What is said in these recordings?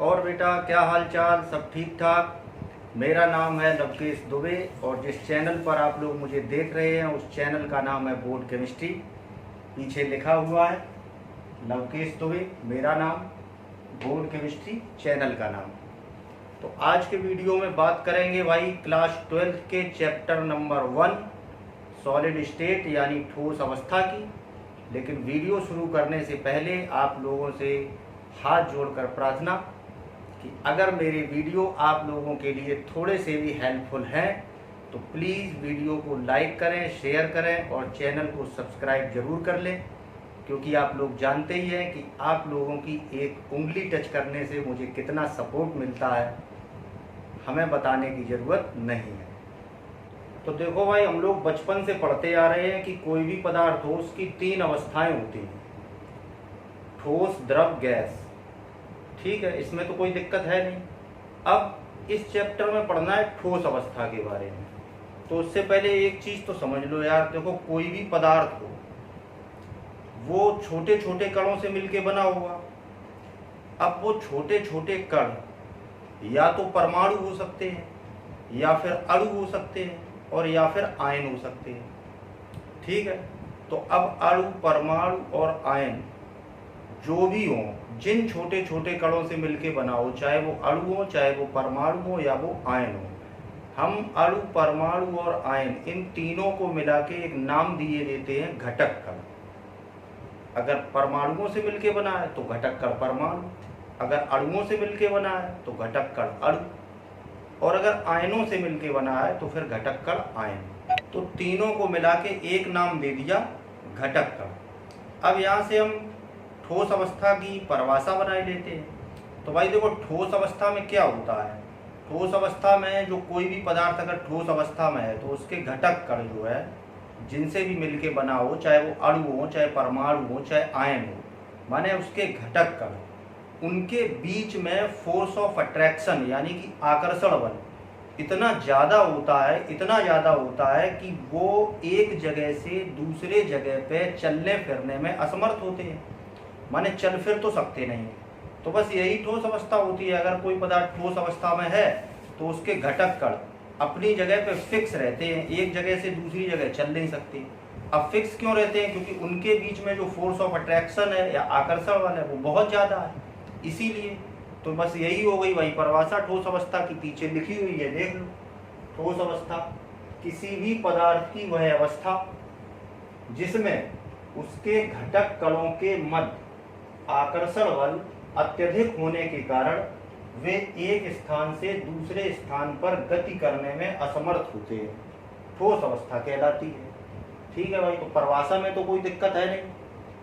और बेटा क्या हाल चाल, सब ठीक ठाक। मेरा नाम है लवकेश दुबे और जिस चैनल पर आप लोग मुझे देख रहे हैं उस चैनल का नाम है बोर्ड केमिस्ट्री। पीछे लिखा हुआ है लवकेश दुबे मेरा नाम, बोर्ड केमिस्ट्री चैनल का नाम। तो आज के वीडियो में बात करेंगे भाई क्लास 12 के चैप्टर नंबर 1 सॉलिड स्टेट यानी ठोस अवस्था की। लेकिन वीडियो शुरू करने से पहले आप लोगों से हाथ जोड़कर प्रार्थना कि अगर मेरे वीडियो आप लोगों के लिए थोड़े से भी हेल्पफुल हैं तो प्लीज़ वीडियो को लाइक करें, शेयर करें और चैनल को सब्सक्राइब ज़रूर कर लें, क्योंकि आप लोग जानते ही हैं कि आप लोगों की एक उंगली टच करने से मुझे कितना सपोर्ट मिलता है, हमें बताने की ज़रूरत नहीं है। तो देखो भाई, हम लोग बचपन से पढ़ते आ रहे हैं कि कोई भी पदार्थ हो उसकी 3 अवस्थाएं होती हैं, ठोस, द्रव, गैस। ठीक है, इसमें तो कोई दिक्कत है नहीं। अब इस चैप्टर में पढ़ना है ठोस अवस्था के बारे में। तो उससे पहले एक चीज़ तो समझ लो यार, देखो कोई भी पदार्थ हो वो छोटे छोटे कणों से मिलके बना हुआ। अब वो छोटे छोटे कण या तो परमाणु हो सकते हैं या फिर अणु हो सकते हैं और या फिर आयन हो सकते हैं। ठीक है, तो अब अणु, परमाणु और आयन जो भी हो, जिन छोटे छोटे कणों से मिलके बना हो, चाहे वो अणु हो, चाहे वो परमाणु हो या वो आयन हो, हम अणु, परमाणु और आयन इन तीनों को मिला के एक नाम दिए देते हैं घटक कण। अगर परमाणुओं से मिलके बना है तो घटक कण परमाणु, अगर अणुओं से मिलके बना है तो घटक कण अणु, और अगर आयनों से मिलके बना है तो फिर घटक कण आयन। तो तीनों को मिला के एक नाम दे दिया घटक कण। अब यहाँ से हम ठोस अवस्था की परिभाषा बनाए लेते हैं। तो भाई देखो, ठोस अवस्था में क्या होता है, ठोस अवस्था में जो कोई भी पदार्थ अगर ठोस अवस्था में है तो उसके घटक कण जो है जिनसे भी मिलके बना हो, चाहे वो अणु हो, चाहे परमाणु हो, चाहे आयन हो, माने उसके घटक कण, उनके बीच में फोर्स ऑफ अट्रैक्शन यानी कि आकर्षण बल इतना ज़्यादा होता है, इतना ज़्यादा होता है कि वो एक जगह से दूसरे जगह पे चलने फिरने में असमर्थ होते हैं, माने चल फिर तो सकते नहीं। तो बस यही ठोस अवस्था होती है। अगर कोई पदार्थ ठोस अवस्था में है तो उसके घटक कण अपनी जगह पे फिक्स रहते हैं, एक जगह से दूसरी जगह चल नहीं सकते। अब फिक्स क्यों रहते हैं? क्योंकि उनके बीच में जो फोर्स ऑफ अट्रैक्शन है या आकर्षण बल है वो बहुत ज़्यादा है, इसीलिए। तो बस यही हो गई भाई परिभाषा ठोस अवस्था की, पीछे लिखी हुई है, देख लो। ठोस अवस्था किसी भी पदार्थ की वह अवस्था जिसमें उसके घटक कणों के मध्य आकर्षण बल अत्यधिक होने के कारण वे एक स्थान से दूसरे स्थान पर गति करने में असमर्थ होते हैं, ठोस अवस्था कहलाती है। ठीक है भाई, तो परिभाषा में तो कोई दिक्कत है नहीं,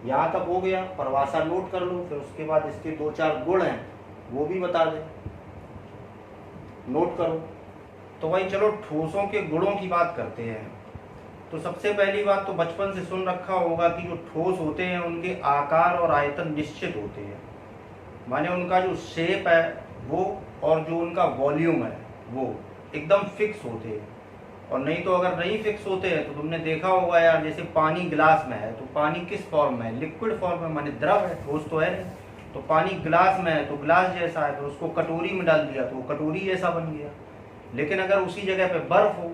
यहाँ तक हो गया। परिभाषा नोट कर लो, फिर उसके बाद इसके 2-4 गुण हैं वो भी बता दें, नोट करो। तो भाई चलो ठोसों के गुणों की बात करते हैं। तो सबसे पहली बात तो बचपन से सुन रखा होगा कि जो ठोस होते हैं उनके आकार और आयतन निश्चित होते हैं, माने उनका जो शेप है वो और जो उनका वॉल्यूम है वो एकदम फिक्स होते हैं। और नहीं तो अगर नहीं फिक्स होते हैं तो तुमने देखा होगा यार, जैसे पानी गिलास में है तो पानी किस फॉर्म में है? लिक्विड फॉर्म में, माने द्रव है, ठोस तो है नहीं। तो पानी गिलास में है तो गिलास जैसा है, तो उसको कटोरी में डाल दिया तो वो कटोरी जैसा बन गया। लेकिन अगर उसी जगह पे बर्फ हो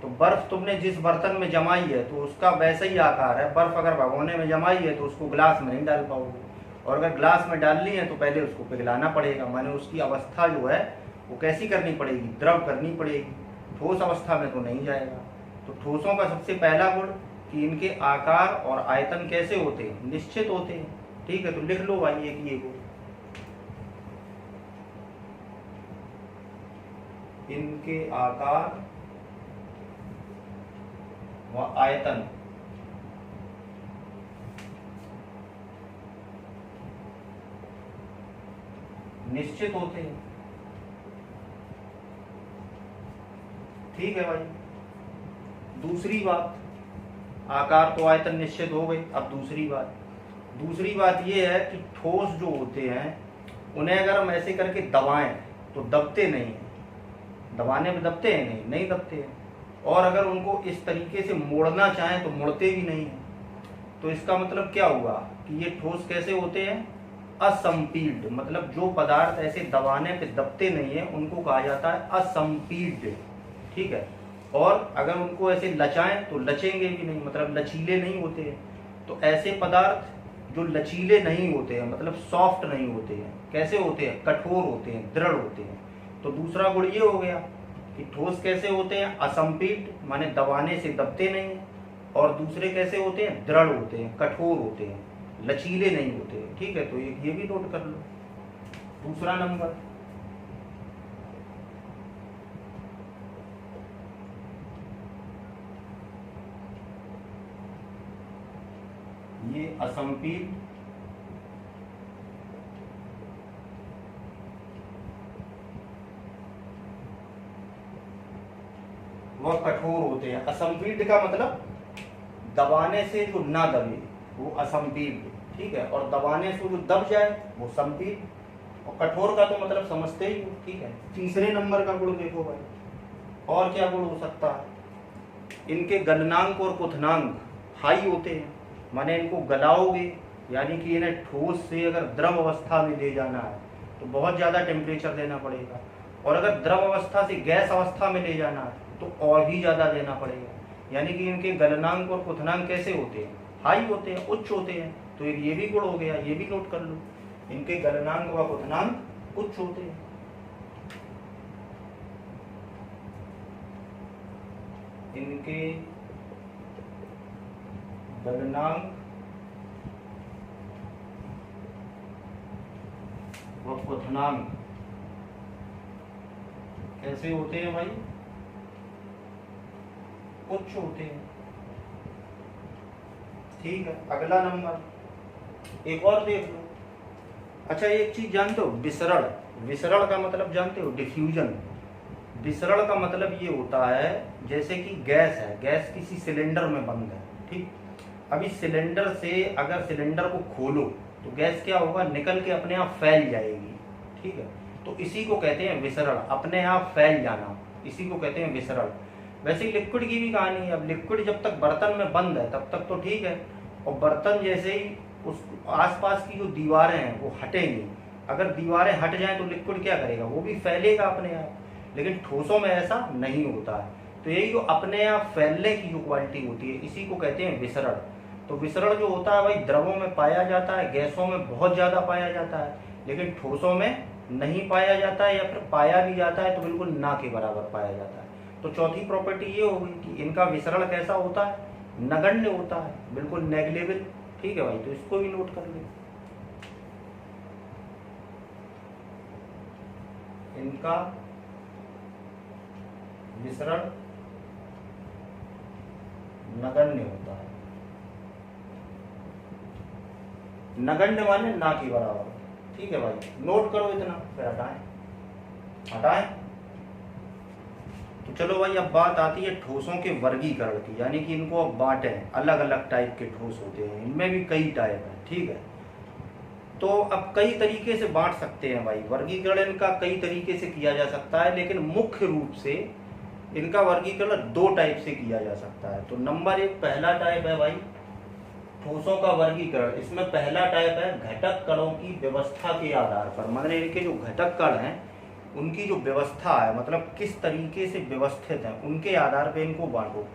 तो बर्फ तुमने जिस बर्तन में जमाई है तो उसका वैसा ही आकार है। बर्फ अगर भगोने में जमाई है तो उसको गिलास में नहीं डाल पाओगे, और अगर गिलास में डालनी है तो पहले उसको पिघलाना पड़ेगा, माने उसकी अवस्था जो है वो कैसी करनी पड़ेगी? द्रव करनी पड़ेगी। ठोस अवस्था में तो नहीं जाएगा। तो ठोसों का सबसे पहला गुण कि इनके आकार और आयतन कैसे होते हैं? निश्चित होते हैं। ठीक है, तो लिख लो भाई एक ये गुण, इनके आकार व आयतन निश्चित होते हैं। ठीक है भाई। दूसरी बात, आकार तो आयतन निश्चित हो गई। अब दूसरी बात ये है कि ठोस जो होते हैं उन्हें अगर हम ऐसे करके दबाएं तो दबते नहीं हैं। दबाने में दबते हैं? नहीं दबते हैं। और अगर उनको इस तरीके से मोड़ना चाहें तो मुड़ते भी नहीं हैं। तो इसका मतलब क्या हुआ कि ये ठोस कैसे होते हैं? असंपील्ड, मतलब जो पदार्थ ऐसे दबाने पे दबते नहीं है उनको कहा जाता है असंपील्ड, ठीक है। और अगर उनको ऐसे लचाएं तो लचेंगे भी नहीं, मतलब लचीले नहीं होते हैं। तो ऐसे पदार्थ जो लचीले नहीं होते हैं, मतलब सॉफ्ट नहीं होते हैं, कैसे होते हैं, कठोर होते हैं, दृढ़ होते हैं। तो दूसरा गुण ये हो गया कि ठोस कैसे होते हैं, असंपील्ड माने दबाने से दबते नहीं हैं, और दूसरे कैसे होते हैं, दृढ़ होते हैं, कठोर होते हैं, लचीले नहीं होते हैं, ठीक है। तो ये भी नोट कर लो। दूसरा नंबर, ये असंपील्ड वह कठोर होते हैं। असंपील्ड का मतलब दबाने से जो ना दबे वो असंपील्ड, ठीक है, और दबाने से जो दब जाए वो संपील्ड। और कठोर का तो मतलब समझते ही हो, ठीक है। तीसरे नंबर का गुण देखो भाई, और क्या गुण हो सकता है, इनके गलनांक और क्वथनांक हाई होते हैं, माने इनको गलाओगे यानी कि इन्हें ठोस से अगर द्रव अवस्था में ले जाना है तो बहुत ज़्यादा टेम्परेचर देना पड़ेगा, और अगर द्रव अवस्था से गैस अवस्था में ले जाना है तो और भी ज़्यादा देना पड़ेगा। यानी कि इनके गलनांक और क्वथनांक कैसे होते हैं, हाई होते हैं, उच्च होते हैं। तो एक ये भी गुण हो गया, ये भी नोट कर लो, इनके गलनांक व क्वथनांक उच्च होते हैं। इनके गलनांक व क्वथनांक कैसे होते हैं भाई, उच्च होते हैं, ठीक है। अगला नंबर एक और देख लो। अच्छा एक चीज जानते हो, विसरण, विसरण का मतलब जानते हो, डिफ्यूजन। विसरण का मतलब ये होता है जैसे कि गैस है, गैस किसी सिलेंडर में बंद है, ठीक। अभी सिलेंडर से अगर सिलेंडर को खोलो तो गैस क्या होगा, निकल के अपने आप फैल जाएगी, ठीक है। तो इसी को कहते हैं विसरण, अपने आप फैल जाना, इसी को कहते हैं विसरण। वैसे ही लिक्विड की भी कहानी है। अब लिक्विड जब तक बर्तन में बंद है तब तक तो ठीक है, और बर्तन जैसे ही उस आसपास की जो दीवारें हैं वो हटेंगी, अगर दीवारें हट जाएं तो लिक्विड क्या करेगा, वो भी फैलेगा अपने आप। लेकिन ठोसों में ऐसा नहीं होता है। तो यही जो अपने आप फैलने की जो क्वालिटी होती है इसी को कहते हैं विसरण। तो विसरण जो होता है भाई द्रवों में पाया जाता है, गैसों में बहुत ज्यादा पाया जाता है, लेकिन ठोसों में नहीं पाया जाता है, या फिर पाया भी जाता है तो बिल्कुल ना के बराबर पाया जाता है। तो चौथी प्रॉपर्टी ये होगी कि इनका विसरण कैसा होता है, नगण्य होता है, बिल्कुल नेग्लेबल, ठीक है भाई। तो इसको भी नोट कर ले, इनका विसरण नगण्य होता है। नगण्य माने ना के बराबर, ठीक है भाई। नोट करो इतना, फिर हटाएं। तो चलो भाई, अब बात आती है ठोसों के वर्गीकरण की, यानी कि इनको अब बांटें, अलग अलग टाइप के ठोस होते हैं, इनमें भी कई टाइप है, ठीक है। तो अब कई तरीके से बांट सकते हैं भाई, वर्गीकरण इनका कई तरीके से किया जा सकता है, लेकिन मुख्य रूप से इनका वर्गीकरण दो टाइप से किया जा सकता है। तो नंबर एक, पहला टाइप है भाई ठोसों का वर्गीकरण। इसमें पहला टाइप है घटक कणों की व्यवस्था के आधार पर, मतलब इनके जो घटक कण हैं उनकी जो व्यवस्था है, मतलब किस तरीके से व्यवस्थित है, उनके आधार पे इनको बांटो।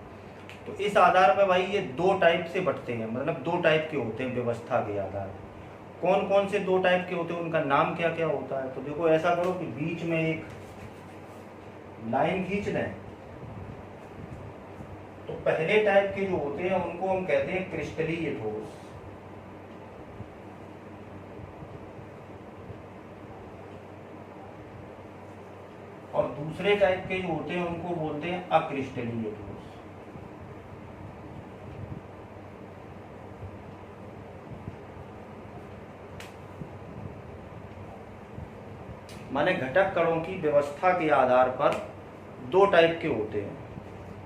तो इस आधार पे भाई ये दो टाइप से बंटते हैं, मतलब दो टाइप के होते हैं व्यवस्था के आधार पे। कौन कौन से दो टाइप के होते हैं, उनका नाम क्या क्या होता है। तो देखो ऐसा करो कि बीच में एक लाइन खींच लें। तो पहले टाइप के जो होते हैं उनको हम कहते हैं क्रिस्टलीय ठोस, और दूसरे टाइप के जो होते हैं उनको बोलते हैं अक्रिस्टलीय ठोस। माने घटक कणों की व्यवस्था के आधार पर दो टाइप के होते हैं,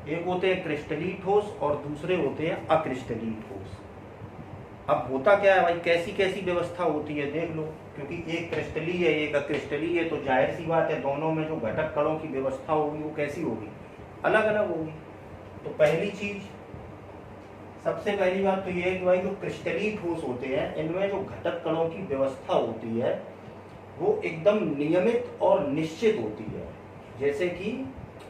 एक होते हैं क्रिस्टलीय ठोस और दूसरे होते हैं अक्रिस्टलीय ठोस। अब होता क्या है भाई, कैसी कैसी व्यवस्था होती है देख लो, क्योंकि एक क्रिस्टलीय है एक अक्रिस्टलीय है, तो जाहिर सी बात है दोनों में जो घटक कणों की व्यवस्था होगी वो कैसी होगी, अलग अलग होगी। तो पहली चीज सबसे पहली बात तो ये है कि भाई जो क्रिस्टलीय ठोस होते हैं इनमें जो घटक कणों की व्यवस्था होती है वो एकदम नियमित और निश्चित होती है। जैसे कि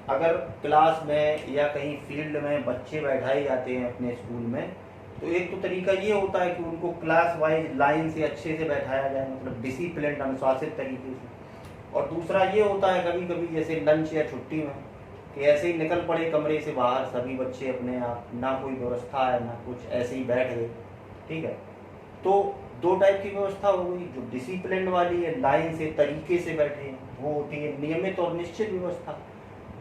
अगर क्लास में या कहीं फील्ड में बच्चे बैठाए जाते हैं अपने स्कूल में, तो एक तो तरीका ये होता है कि उनको क्लास वाइज लाइन से अच्छे से बैठाया जाए, मतलब डिसिप्लिन अनुशासित तरीके से। और दूसरा ये होता है कभी कभी जैसे लंच या छुट्टी में कि ऐसे ही निकल पड़े कमरे से बाहर सभी बच्चे अपने आप, ना कोई व्यवस्था है ना कुछ, ऐसे ही बैठ गए। ठीक है, तो दो टाइप की व्यवस्था हो गई, जो डिसिप्लिन वाली है, लाइन से तरीके से बैठे हैं, वो होती है नियमित और निश्चित व्यवस्था।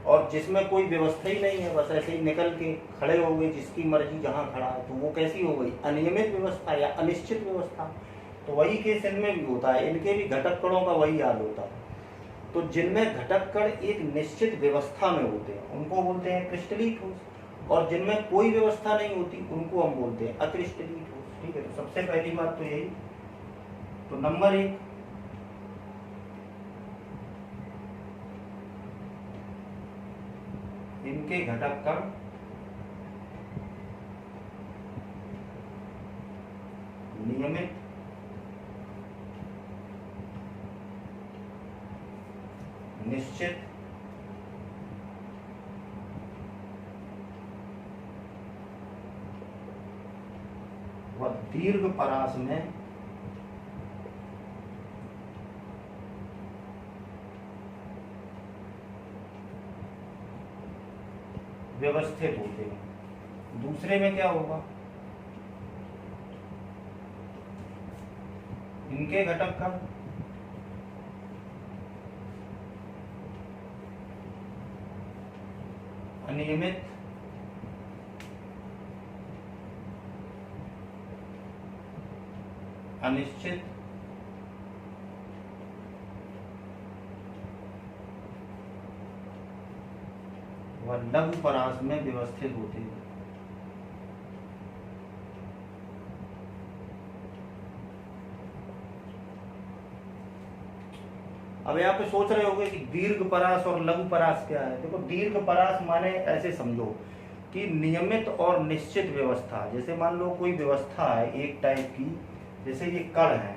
और जिसमें कोई व्यवस्था ही नहीं है, बस ऐसे ही निकल के खड़े हो गए जिसकी मर्जी जहाँ खड़ा है, तो वो कैसी हो गई, अनियमित व्यवस्था या अनिश्चित व्यवस्था। तो वही केस इनमें भी होता है, इनके भी घटक कणों का वही हाल होता है। तो जिनमें घटक कण एक निश्चित व्यवस्था में होते हैं उनको बोलते हैं क्रिस्टलीय ठोस, और जिनमें कोई व्यवस्था नहीं होती उनको हम बोलते हैं अक्रिस्टलीय ठोस। ठीक है, तो सबसे पहली बात तो यही। तो नंबर 1, इनके घटक कण नियमित निश्चित व दीर्घ परास में व्यवस्थित होते हैं। दूसरे में क्या होगा, इनके घटक कण अनियमित अनिश्चित व लघु परास में व्यवस्थित होते हैं। अब यहाँ पे सोच रहे होंगे कि दीर्घ परास और लघु परास क्या है। देखो, दीर्घ परास माने ऐसे समझो कि नियमित और निश्चित व्यवस्था। जैसे मान लो कोई व्यवस्था है एक टाइप की, जैसे ये कण है,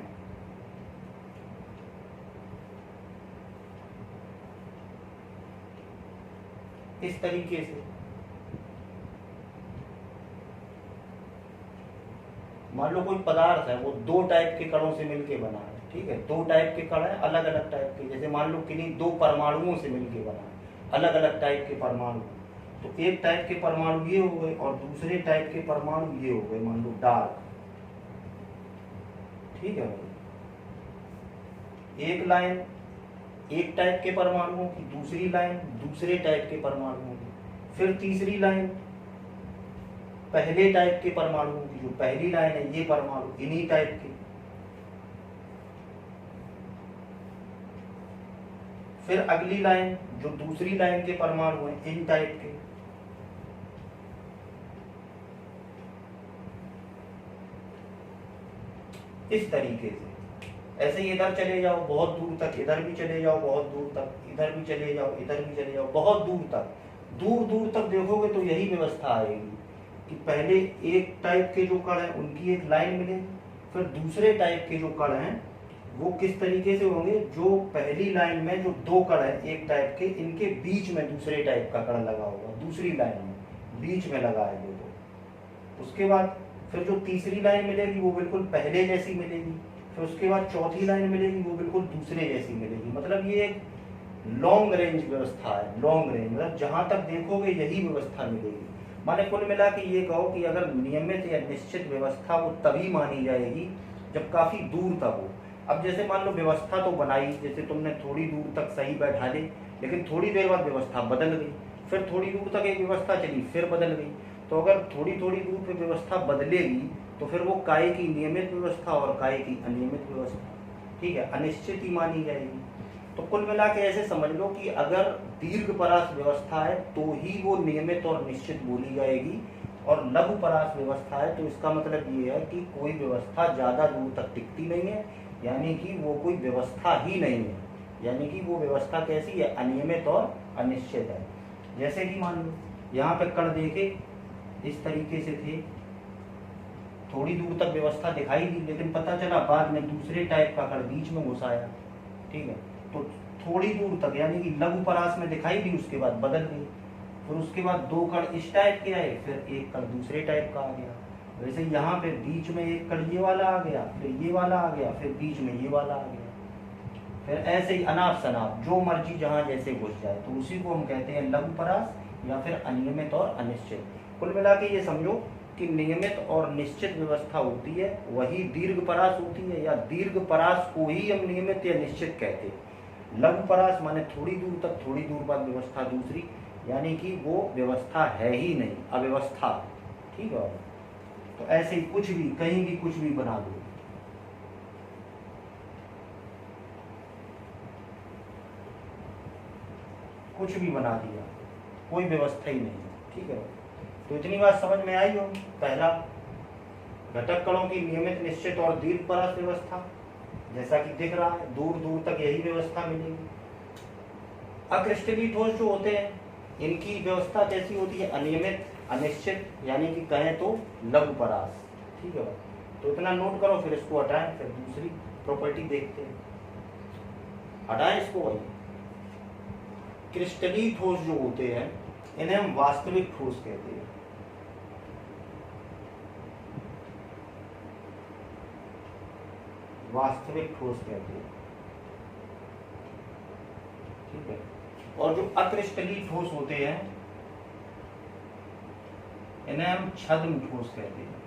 इस तरीके से मान लो कोई पदार्थ है वो दो टाइप के कणों से मिलके बना है। ठीक है, दो टाइप के कण है अलग अलग टाइप के, जैसे मान लो किन्हीं दो परमाणुओं से मिलके बना है, अलग अलग टाइप के परमाणु। तो एक टाइप के परमाणु ये हो गए और दूसरे टाइप के परमाणु ये हो गए, मान लो डार्क। ठीक है भाई, एक लाइन एक टाइप के परमाणुओं की, दूसरी लाइन दूसरे टाइप के परमाणुओं की, फिर तीसरी लाइन पहले टाइप के परमाणुओं की। जो पहली लाइन है ये परमाणु इन्हीं टाइप के, फिर अगली लाइन जो दूसरी लाइन के परमाणु हैं इन टाइप के, इस तरीके से। ऐसे ही इधर चले जाओ बहुत दूर तक, इधर भी चले जाओ बहुत दूर तक, इधर भी चले जाओ, इधर भी चले जाओ बहुत दूर तक। दूर दूर तक देखोगे तो यही व्यवस्था आएगी कि पहले एक टाइप के जो कण हैं उनकी एक लाइन मिलेगी, फिर दूसरे टाइप के जो कण हैं वो किस तरीके से होंगे, जो पहली लाइन में जो दो कण हैं एक टाइप के, इनके बीच में दूसरे टाइप का कण लगा होगा, दूसरी लाइन में बीच में लगा है वो। तो उसके बाद फिर जो तीसरी लाइन मिलेगी वो बिल्कुल पहले जैसी मिलेगी, फिर उसके बाद चौथी लाइन मिलेगी वो बिल्कुल दूसरे जैसी मिलेगी। मतलब ये एक लॉन्ग रेंज व्यवस्था है। लॉन्ग रेंज मतलब जहां तक देखोगे यही व्यवस्था मिलेगी। माने कुल मिला के ये कहो कि अगर नियमित या निश्चित व्यवस्था वो तभी मानी जाएगी जब काफी दूर तक हो। अब जैसे मान लो व्यवस्था तो बनाई, जैसे तुमने थोड़ी दूर तक सही बैठा ली, लेकिन थोड़ी देर बाद व्यवस्था बदल गई, फिर थोड़ी दूर तक एक व्यवस्था चली फिर बदल गई। तो अगर थोड़ी थोड़ी दूर पे व्यवस्था बदलेगी तो फिर वो काय की नियमित व्यवस्था और काय की अनियमित व्यवस्था, ठीक है, अनिश्चित ही मानी जाएगी। तो कुल मिला के ऐसे समझ लो कि अगर दीर्घ परास व्यवस्था है तो ही वो नियमित और निश्चित बोली जाएगी, और लघु परास व्यवस्था है तो इसका मतलब ये है कि कोई व्यवस्था ज्यादा दूर तक टिकती नहीं है, यानी कि वो कोई व्यवस्था ही नहीं है, यानी कि वो व्यवस्था कैसी है, अनियमित और अनिश्चित है। जैसे कि मान लो यहाँ पे कण देखे इस तरीके से थे, थोड़ी दूर तक व्यवस्था दिखाई दी, लेकिन पता चला बाद में दूसरे टाइप का कण बीच में घुस आया। ठीक है, तो थोड़ी दूर तक यानी कि लघु परास में दिखाई दी, उसके बाद बदल गई। फिर उसके बाद दो कण इस टाइप के आए, फिर एक कण दूसरे टाइप का आ गया। वैसे यहाँ पे बीच में एक कण ये वाला आ गया, फिर ये वाला आ गया, फिर बीच में ये वाला आ गया। फिर ऐसे ही अनाप शनाप जो मर्जी जहाँ जैसे घुस जाए, तो उसी को हम कहते हैं लघु परास या फिर अनियमित और अनिश्चित। कुल मिला के ये समझो कि नियमित और निश्चित व्यवस्था होती है वही दीर्घ परास होती है, या दीर्घ परास को ही हम नियमित या निश्चित कहते हैं। लघु परास माने थोड़ी दूर तक, थोड़ी दूर बाद व्यवस्था दूसरी, यानी कि वो व्यवस्था है ही नहीं, अव्यवस्था। ठीक है, तो ऐसे ही कुछ भी कहीं भी कुछ भी बना दो, कुछ भी बना दिया, कोई व्यवस्था ही नहीं। ठीक है, तो इतनी बात समझ में आई होगी। पहला, घटक कणों की नियमित, निश्चित और दीर्घ परास व्यवस्था, जैसा कि दिख रहा है दूर दूर तक यही व्यवस्था मिलेगी। अक्रिस्टलीय ठोस जो होते हैं इनकी व्यवस्था कैसी होती है? अनियमित, अनिश्चित, यानी कि कहें तो लघु परास। ठीक है, तो इतना नोट करो, फिर इसको हटाएं, फिर दूसरी प्रॉपर्टी देखते हैं। हटाएं इसको। वही क्रिस्टलीय ठोस जो होते हैं इन्हें हम वास्तविक ठोस कहते हैं। वास्तविक ठोस कहते हैं। ठीक है, और जो अक्रिस्टलीय ठोस होते हैं इन्हें हम छद्म ठोस कहते हैं।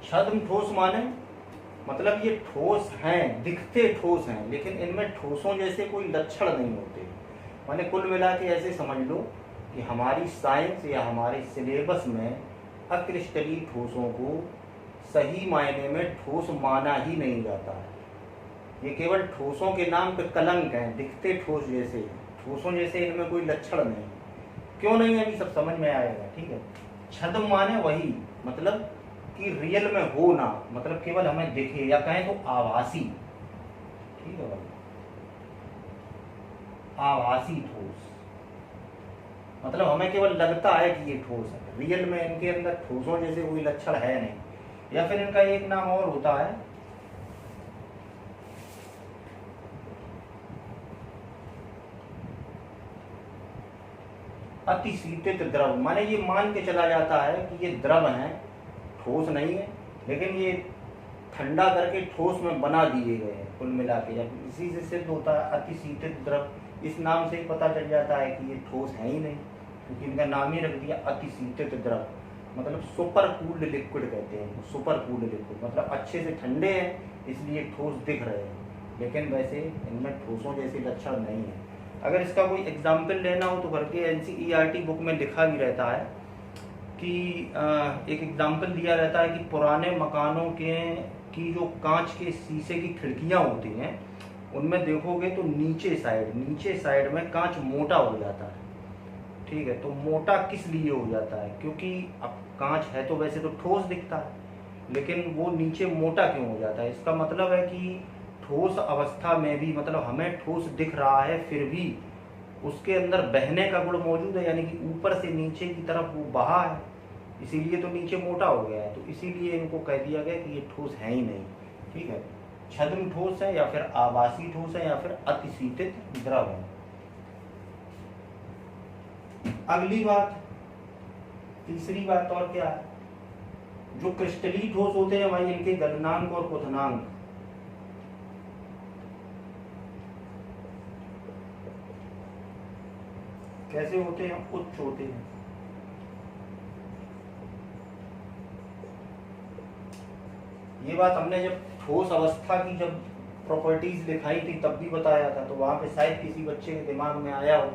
छद्म ठोस माने मतलब ये ठोस हैं, दिखते ठोस हैं, लेकिन इनमें ठोसों जैसे कोई लक्षण नहीं होते। माने कुल मिला के ऐसे समझ लो कि हमारी साइंस या हमारे सिलेबस में अक्रिस्टलीय ठोसों को सही मायने में ठोस माना ही नहीं जाता है। ये केवल ठोसों के नाम पे कलंक हैं, दिखते ठोस जैसे, ठोसों जैसे इनमें कोई लक्षण नहीं। क्यों नहीं है अभी सब समझ में आएगा। ठीक है, छद्म माने वही मतलब कि रियल में हो ना, मतलब केवल हमें दिखे, या कहें तो आभासी। ठीक है भाई, आभासी ठोस मतलब हमें केवल लगता है कि ये ठोस है, रियल में इनके अंदर ठोसों जैसे कोई लक्षण है नहीं। या फिर इनका एक नाम और होता है अतिशीतित द्रव। माने ये मान के चला जाता है कि ये द्रव है, ठोस नहीं है, लेकिन ये ठंडा करके ठोस में बना दिए गए हैं। कुल मिला के जब इसी से सिद्ध होता है अतिशीतित द्रव, इस नाम से ही पता चल जाता है कि ये ठोस है ही नहीं, क्योंकि इनका नाम ही रख दिया अतिशीतित द्रव। मतलब सुपर कूल्ड लिक्विड कहते हैं। सुपर कूल्ड लिक्विड मतलब अच्छे से ठंडे हैं इसलिए ठोस दिख रहे हैं, लेकिन वैसे इनमें ठोसों जैसे लक्षण नहीं है। अगर इसका कोई एग्जाम्पल लेना हो तो करके NCERT बुक में लिखा भी रहता है कि एक एग्जाम्पल दिया रहता है कि पुराने मकानों की जो कांच के शीशे की खिड़कियां होती हैं उनमें देखोगे तो नीचे साइड में कांच मोटा हो जाता है। ठीक है, तो मोटा किस लिए हो जाता है? क्योंकि अब कांच है तो वैसे तो ठोस दिखता है, लेकिन वो नीचे मोटा क्यों हो जाता है? इसका मतलब है कि ठोस अवस्था में भी मतलब हमें ठोस दिख रहा है, फिर भी उसके अंदर बहने का गुण मौजूद है, यानी कि ऊपर से नीचे की तरफ वो बहा है, इसीलिए तो नीचे मोटा हो गया है। तो इसीलिए इनको कह दिया गया कि ये ठोस है ही नहीं। ठीक है, छद्म ठोस है या फिर आभासी ठोस है या फिर अतिशीतित द्रव है। अगली बात, तीसरी बात और क्या है? जो क्रिस्टलीय ठोस होते हैं भाई इनके गलनांक और क्वथनांक कैसे होते हैं? उच्च होते हैं। ये बात हमने जब ठोस अवस्था की जब प्रॉपर्टीज दिखाई थी तब भी बताया था, तो वहां पे शायद किसी बच्चे के दिमाग में आया हो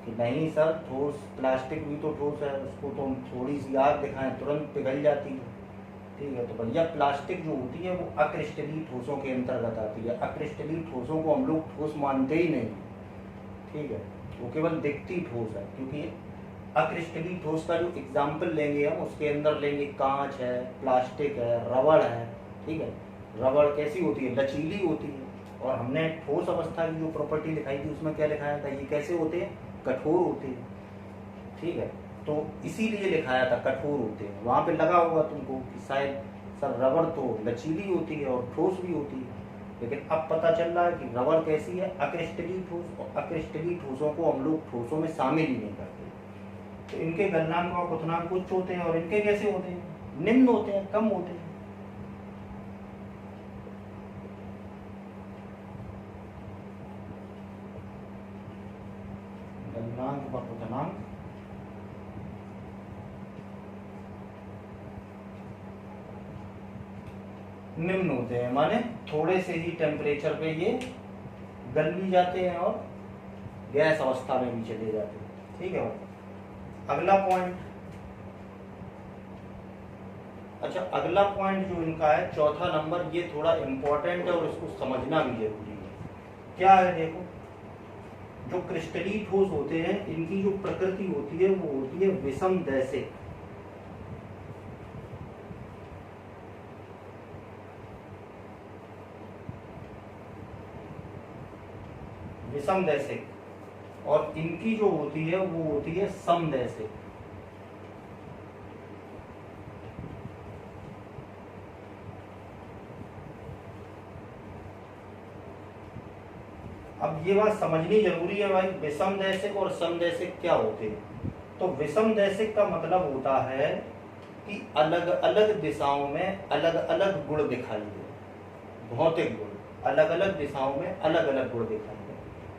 कि नहीं सर ठोस प्लास्टिक भी तो ठोस है, उसको तो हम थोड़ी सी आग दिखाएं तुरंत पिघल जाती है। ठीक है, तो भैया प्लास्टिक जो होती है वो अक्रिस्टलीय ठोसों के अंतर्गत आती है। अक्रिस्टलीय ठोसों को हम लोग ठोस मानते ही नहीं। ठीक है, वो केवल दिखती ठोस है, क्योंकि अक्रिस्टलीय ठोस का जो एग्जाम्पल लेंगे हम उसके अंदर लेंगे कांच है, प्लास्टिक है, रबड़ है। ठीक है, रबड़ कैसी होती है? लचीली होती है। और हमने ठोस अवस्था की जो प्रॉपर्टी दिखाई थी उसमें क्या लिखाया था? ये कैसे होते हैं? कठोर होते हैं। ठीक है, तो इसीलिए लिखाया था कठोर होते हैं। वहाँ पे लगा होगा तुमको कि शायद सर रबर तो लचीली होती है और ठोस भी होती है, लेकिन अब पता चल रहा है कि रबर कैसी है, अक्रिस्टलीय ठोस, और अक्रिस्टलीय ठोसों को हम लोग ठोसों में शामिल ही नहीं करते। तो इनके गलनांक और क्वथनांक उच्च होते हैं और इनके कैसे होते हैं, निम्न होते हैं, कम होते हैं। गलनांक और क्वथनांक निम्न होते हैं, माने थोड़े से ही टेम्परेचर पे ये गल भी जाते हैं और गैस अवस्था में भी चले जाते हैं। ठीक है, अगला पॉइंट, अच्छा अगला पॉइंट जो इनका है चौथा नंबर, ये थोड़ा इंपॉर्टेंट है और इसको समझना भी जरूरी है। क्या है देखो, जो क्रिस्टलीय ठोस होते हैं इनकी जो प्रकृति होती है वो होती है विषमदैशिक। विषमदैशिक, और इनकी जो होती है वो होती है समदैशिक। अब ये बात समझनी जरूरी है भाई, विषमदैशिक और समदैशिक क्या होते हैं। तो विषमदैशिक का मतलब होता है कि अलग अलग दिशाओं में अलग अलग गुण दिखाई दे, भौतिक गुण अलग अलग दिशाओं में अलग अलग गुण दिखाई दे।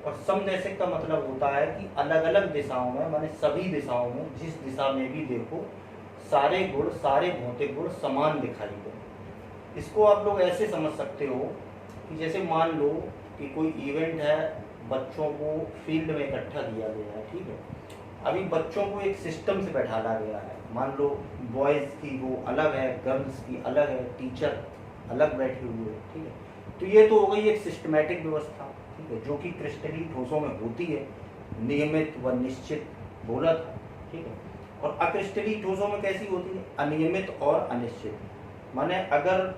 और समदैशिक का मतलब होता है कि अलग अलग दिशाओं में, माने सभी दिशाओं में, जिस दिशा में भी देखो सारे गुण, सारे भौतिक गुण समान दिखाई दे। इसको आप लोग ऐसे समझ सकते हो कि जैसे मान लो कि कोई इवेंट है, बच्चों को फील्ड में इकट्ठा किया गया है, ठीक है। अभी बच्चों को एक सिस्टम से बैठाला गया है, मान लो बॉयज़ की वो अलग है, गर्ल्स की अलग है, टीचर अलग बैठे हुए हैं, ठीक है। तो ये तो हो गई एक सिस्टमैटिक व्यवस्था, ठीक है, जो कि क्रिस्टलीय ठोसों में होती है, नियमित व निश्चित बोला था, ठीक है। और अक्रिस्टलीय ठोसों में कैसी होती है, अनियमित और अनिश्चित। माने अगर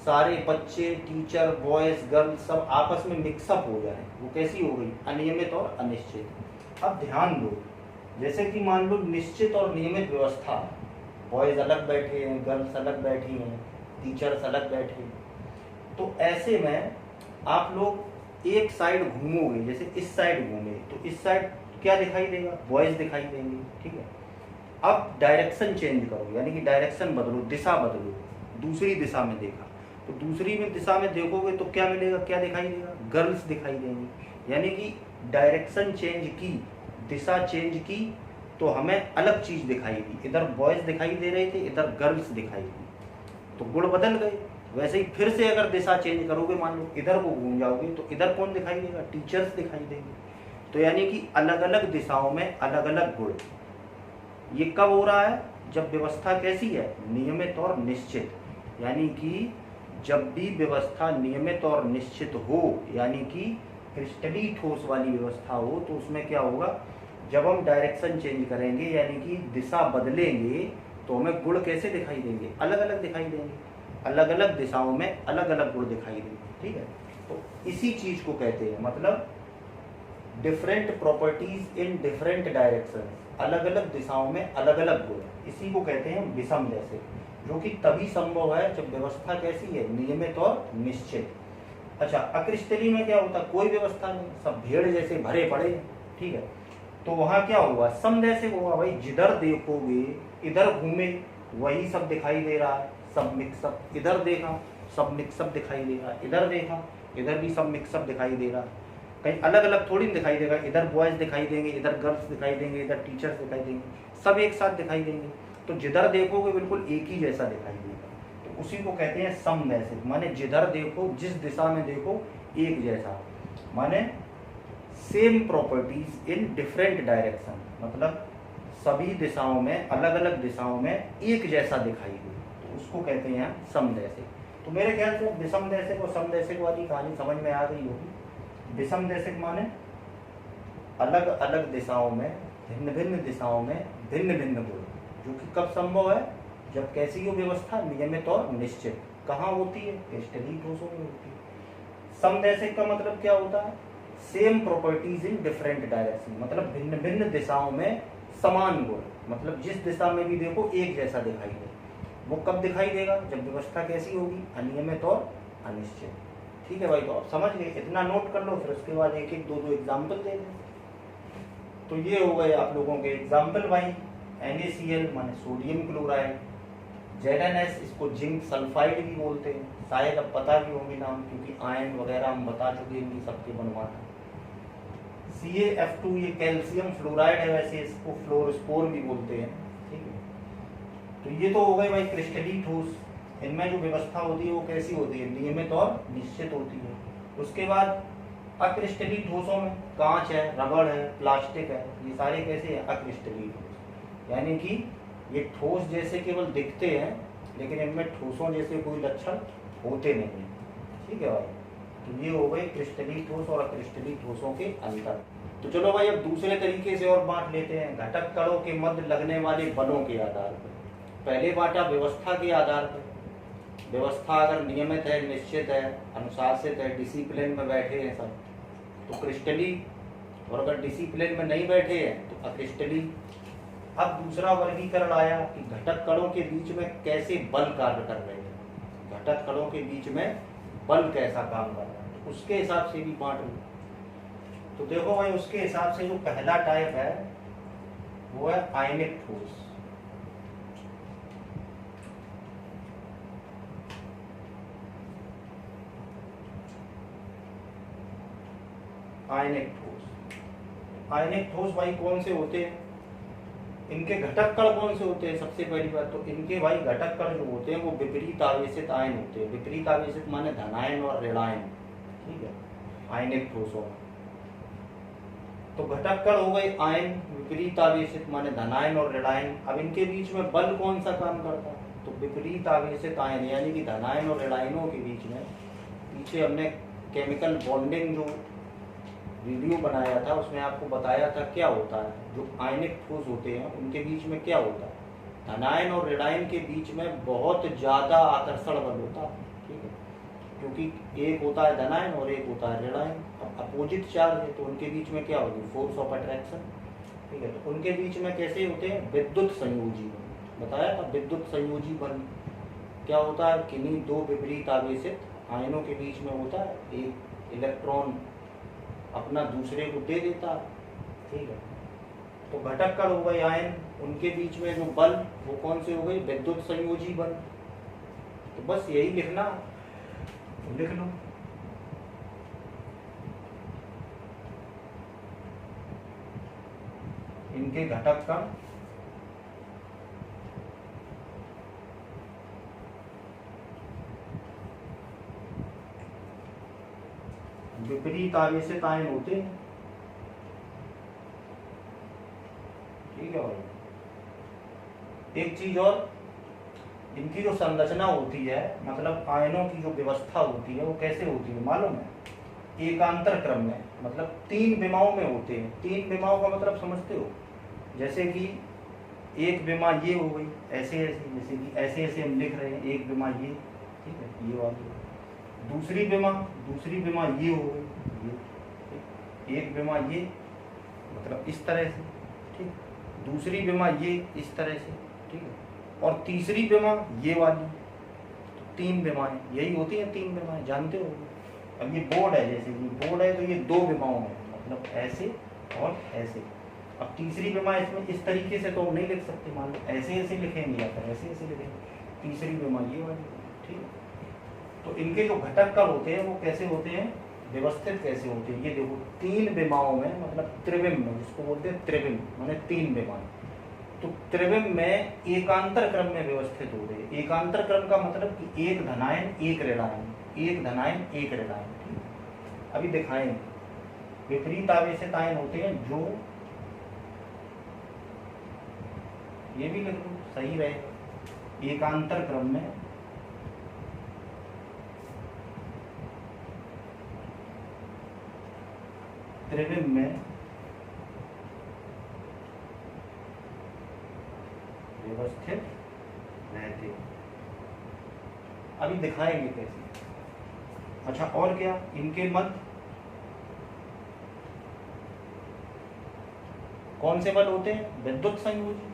सारे बच्चे, टीचर, बॉयज, गर्ल्स सब आपस में मिक्सअप हो जाए, वो कैसी हो गई, अनियमित और अनिश्चित। अब ध्यान दो, जैसे कि मान लो निश्चित और नियमित व्यवस्था, बॉयज अलग बैठे हैं, गर्ल्स अलग बैठी हैं, टीचर्स अलग बैठे हैं, तो ऐसे में आप लोग एक साइड घूमोगे, जैसे इस साइड घूमे तो इस साइड क्या दिखाई देगा, बॉयज दिखाई देंगे, ठीक है। अब डायरेक्शन चेंज करो, यानी कि डायरेक्शन बदलो, दिशा बदलो, दूसरी दिशा में देखा तो दूसरी में दिशा में देखोगे तो क्या मिलेगा, क्या दिखाई देगा, गर्ल्स दिखाई देंगी। यानी कि डायरेक्शन चेंज की, दिशा चेंज की तो हमें अलग चीज दिखाई दी, इधर बॉयज दिखाई दे रहे थे, इधर गर्ल्स दिखाई दी, तो गुण बदल गए। वैसे ही फिर से अगर दिशा चेंज करोगे, मान लो इधर को घूम जाओगे तो इधर कौन दिखाई देगा, टीचर्स दिखाई देंगे। तो यानी कि अलग अलग दिशाओं में अलग अलग गुण। ये कब हो रहा है, जब व्यवस्था कैसी है, नियमित और निश्चित। यानी कि जब भी व्यवस्था नियमित और निश्चित हो, यानी कि क्रिस्टलीय ठोस वाली व्यवस्था हो, तो उसमें क्या होगा, जब हम डायरेक्शन चेंज करेंगे यानी कि दिशा बदलेंगे तो हमें गुण कैसे दिखाई देंगे, अलग अलग दिखाई देंगे, अलग अलग दिशाओं में अलग अलग गुण दिखाई देंगे, ठीक है। तो इसी चीज को कहते हैं, मतलब different properties in different direction, अलग अलग दिशाओं में अलग अलग गुण, इसी को कहते हैं विषमदैशिक, जो कि तभी संभव है जब व्यवस्था कैसी है, नियमित और निश्चित। अच्छा, अक्रिस्टलीय में क्या होता है, कोई व्यवस्था नहीं, सब भीड़ जैसे भरे पड़े, ठीक है। तो वहां क्या हुआ, समदैशिक होगा भाई, जिधर देखोगे, इधर घूमे वही सब दिखाई दे रहा है, सब मिक्सअप, इधर देखा सब मिक्सअप दिखाई दे रहा है, इधर देखा इधर भी सब मिक्सअप दिखाई दे रहा है, कहीं अलग अलग थोड़ी दिखाई देगा, इधर बॉयज दिखाई देंगे, इधर गर्ल्स दिखाई देंगे, इधर टीचर्स दिखाई देंगे, सब एक साथ दिखाई देंगे। तो जिधर देखोगे बिल्कुल एक ही जैसा दिखाई देगा, तो उसी को कहते हैं समदैशिक। माने जिधर देखो, जिस दिशा में देखो एक जैसा, माने same properties in different direction, मतलब सभी दिशाओं में, अलग अलग दिशाओं में एक जैसा दिखाई दे, तो उसको कहते हैं समदैशिक। तो मेरे ख्याल से विषमदैशिक और समदैशिक वाली कहानी समझ में आ गई होगी। विषमदैशिक माने अलग अलग दिशाओं में, भिन्न भिन्न दिशाओं में भिन्न भिन्न गुण, जो कि कब संभव है, जब कैसी हो व्यवस्था, नियमित और निश्चित। कहाँ होती है, क्रिस्टलीय ठोसों में होती है। समदैशिक का मतलब क्या होता है, same properties in different direction, मतलब भिन्न भिन्न दिशाओं में समान गुण, मतलब जिस दिशा में भी देखो एक जैसा दिखाई दे। वो कब दिखाई देगा? जब व्यवस्था कैसी होगी? अनियमित और अनिश्चित। ठीक है भाई, तो आप समझ गए, इतना नोट कर लो, फिर उसके बाद एक एक दो दो एग्जाम्पल दे दें। तो ये हो गए आप लोगों के एग्जाम्पल भाई। NaCl माने सोडियम क्लोराइड, ZnS इसको जिंक सल्फाइड भी बोलते हैं, शायद अब पता भी होंगे नाम, क्योंकि आयन वगैरह हम बता चुके हैं कि सबके बनवाना। CaF2 ये कैल्शियम फ्लोराइड है, वैसे इसको फ्लोरोस्पोर भी बोलते हैं। ठीक है, तो ये तो हो गए भाई क्रिस्टलीय ठोस। इनमें जो व्यवस्था होती है वो कैसी होती है? नियमित और निश्चित होती है। उसके बाद अक्रिस्टलीय ठोसों में कांच है, रबड़ है, प्लास्टिक है, ये सारे कैसे हैं? अक्रिस्टलीय ठोस, यानी कि ये ठोस जैसे केवल दिखते हैं, लेकिन इनमें ठोसों जैसे कोई लक्षण होते नहीं हैं। ठीक है भाई, तो ये हो गए क्रिस्टलीय ठोस और अक्रिस्टलीय ठोसों के अंतर। तो चलो भाई अब दूसरे तरीके से और बांट लेते हैं, घटक कणों के मध्य लगने वाले बलों के आधार पर। पहले बांटा व्यवस्था के आधार पर। व्यवस्था अगर नियमित है, निश्चित है, अनुशासित है, डिसिप्लिन में बैठे हैं सब, तो क्रिस्टलीय, और अगर डिसिप्लिन में नहीं बैठे हैं तो अक्रिस्टलीय। अब दूसरा वर्गीकरण आया कि घटक कणों के बीच में कैसे बल कार्य कर रहे हैं, घटक कणों के बीच में बल कैसा काम कर रहा है, तो उसके हिसाब से भी बांट लो। तो देखो भाई, उसके हिसाब से जो पहला टाइप है वो है आयनिक ठोस। आयनिक ठोस, आयनिक ठोस भाई कौन से होते हैं? इनके घटक कण कौन से होते हैं? सबसे पहली बात तो इनके भाई घटक कण जो होते हैं वो विपरीत आवेशित आयन होते हैं। विपरीत आवेशित माने धनायन और ऋणायन। ठीक है, आयनिक ठोसों में तो घटक कण हो गए आयन, विपरीत आवेशित माने धनायन और ऋणायन। अब इनके बीच में बल कौन सा काम करता है? तो विपरीत आवेशित आयन, यानी कि धनायन और ऋणायनों के बीच में, पीछे हमने केमिकल बॉन्डिंग जो वीडियो बनाया था उसमें आपको बताया था क्या होता है। जो आयनिक ठोस होते हैं उनके बीच में क्या होता है? धनायन और ऋणायन के बीच में बहुत ज्यादा आकर्षण बल होता है। ठीक है, क्योंकि एक होता है धनायन और एक होता है ऋणायन। अब अपोजिट चार्ज है तो उनके बीच में क्या होगी? Force of attraction. ठीक है, तो उनके बीच में कैसे होते हैं? विद्युत संयोजी बल। बताया था विद्युत संयोजी बल क्या होता है? किन्हीं दो विपरीत आवेशित आयनों के बीच में होता है, एक इलेक्ट्रॉन अपना दूसरे को दे देता है। ठीक है, तो घटक कण हो गए आयन, उनके बीच में जो बल वो कौन से हो गए? विद्युत संयोजी बल। तो बस यही लिखना, तो लिख लो। इनके घटक कण विपरीत आवेशित आयन होते हैं। ठीक है भाई, एक चीज और, इनकी जो संरचना होती है, मतलब आयनों की जो व्यवस्था होती है वो कैसे होती है मालूम है? एकांतर क्रम में, मतलब 3 विमाओं में होते हैं। 3 विमाओं का मतलब समझते हो? जैसे कि एक विमा ये हो गई, ऐसे ऐसे, जैसे कि ऐसे ऐसे हम लिख रहे हैं, एक विमा ये, ठीक है, ये वाली। दूसरी विमा ये हो गई, ये एक विमा ये, मतलब इस तरह से। ठीक, दूसरी विमा ये इस तरह से। ठीक है, और तीसरी विमा ये वाली। तो 3 विमाएं यही होती हैं, 3 विमाएं जानते हो। अब ये बोर्ड है, जैसे ये बोर्ड है तो ये 2 विमाओं में, मतलब ऐसे और ऐसे। अब तीसरी विमा इसमें इस तरीके से तो हम नहीं लिख सकते, मान लो ऐसे ऐसे लिखेंगे या फिर ऐसे ऐसे लिखेंगे। तीसरी विमा ये वाली। ठीक है, तो इनके जो घटक कण होते हैं वो कैसे होते हैं, व्यवस्थित कैसे होते हैं? ये देखो 3 विमाओं में, मतलब त्रिविम में, जिसको बोलते हैं त्रिविम माने 3 विमाएं। तो त्रिविम में एकांतर क्रम में व्यवस्थित हो रहे हैं। एकांतर क्रम का मतलब कि एक धनायन एक ऋणायन, एक धनायन एक ऋणायन। ठीक, अभी दिखाएंगे। विपरीत आवेशित आयन होते हैं जो, ये भी लिख लो सही रहेगा, एकांतर क्रम में त्रिविम में व्यवस्थित रहते। अभी दिखाएंगे कैसे। अच्छा, और क्या? इनके मध्य कौन से बल होते हैं? विद्युत संयोजी।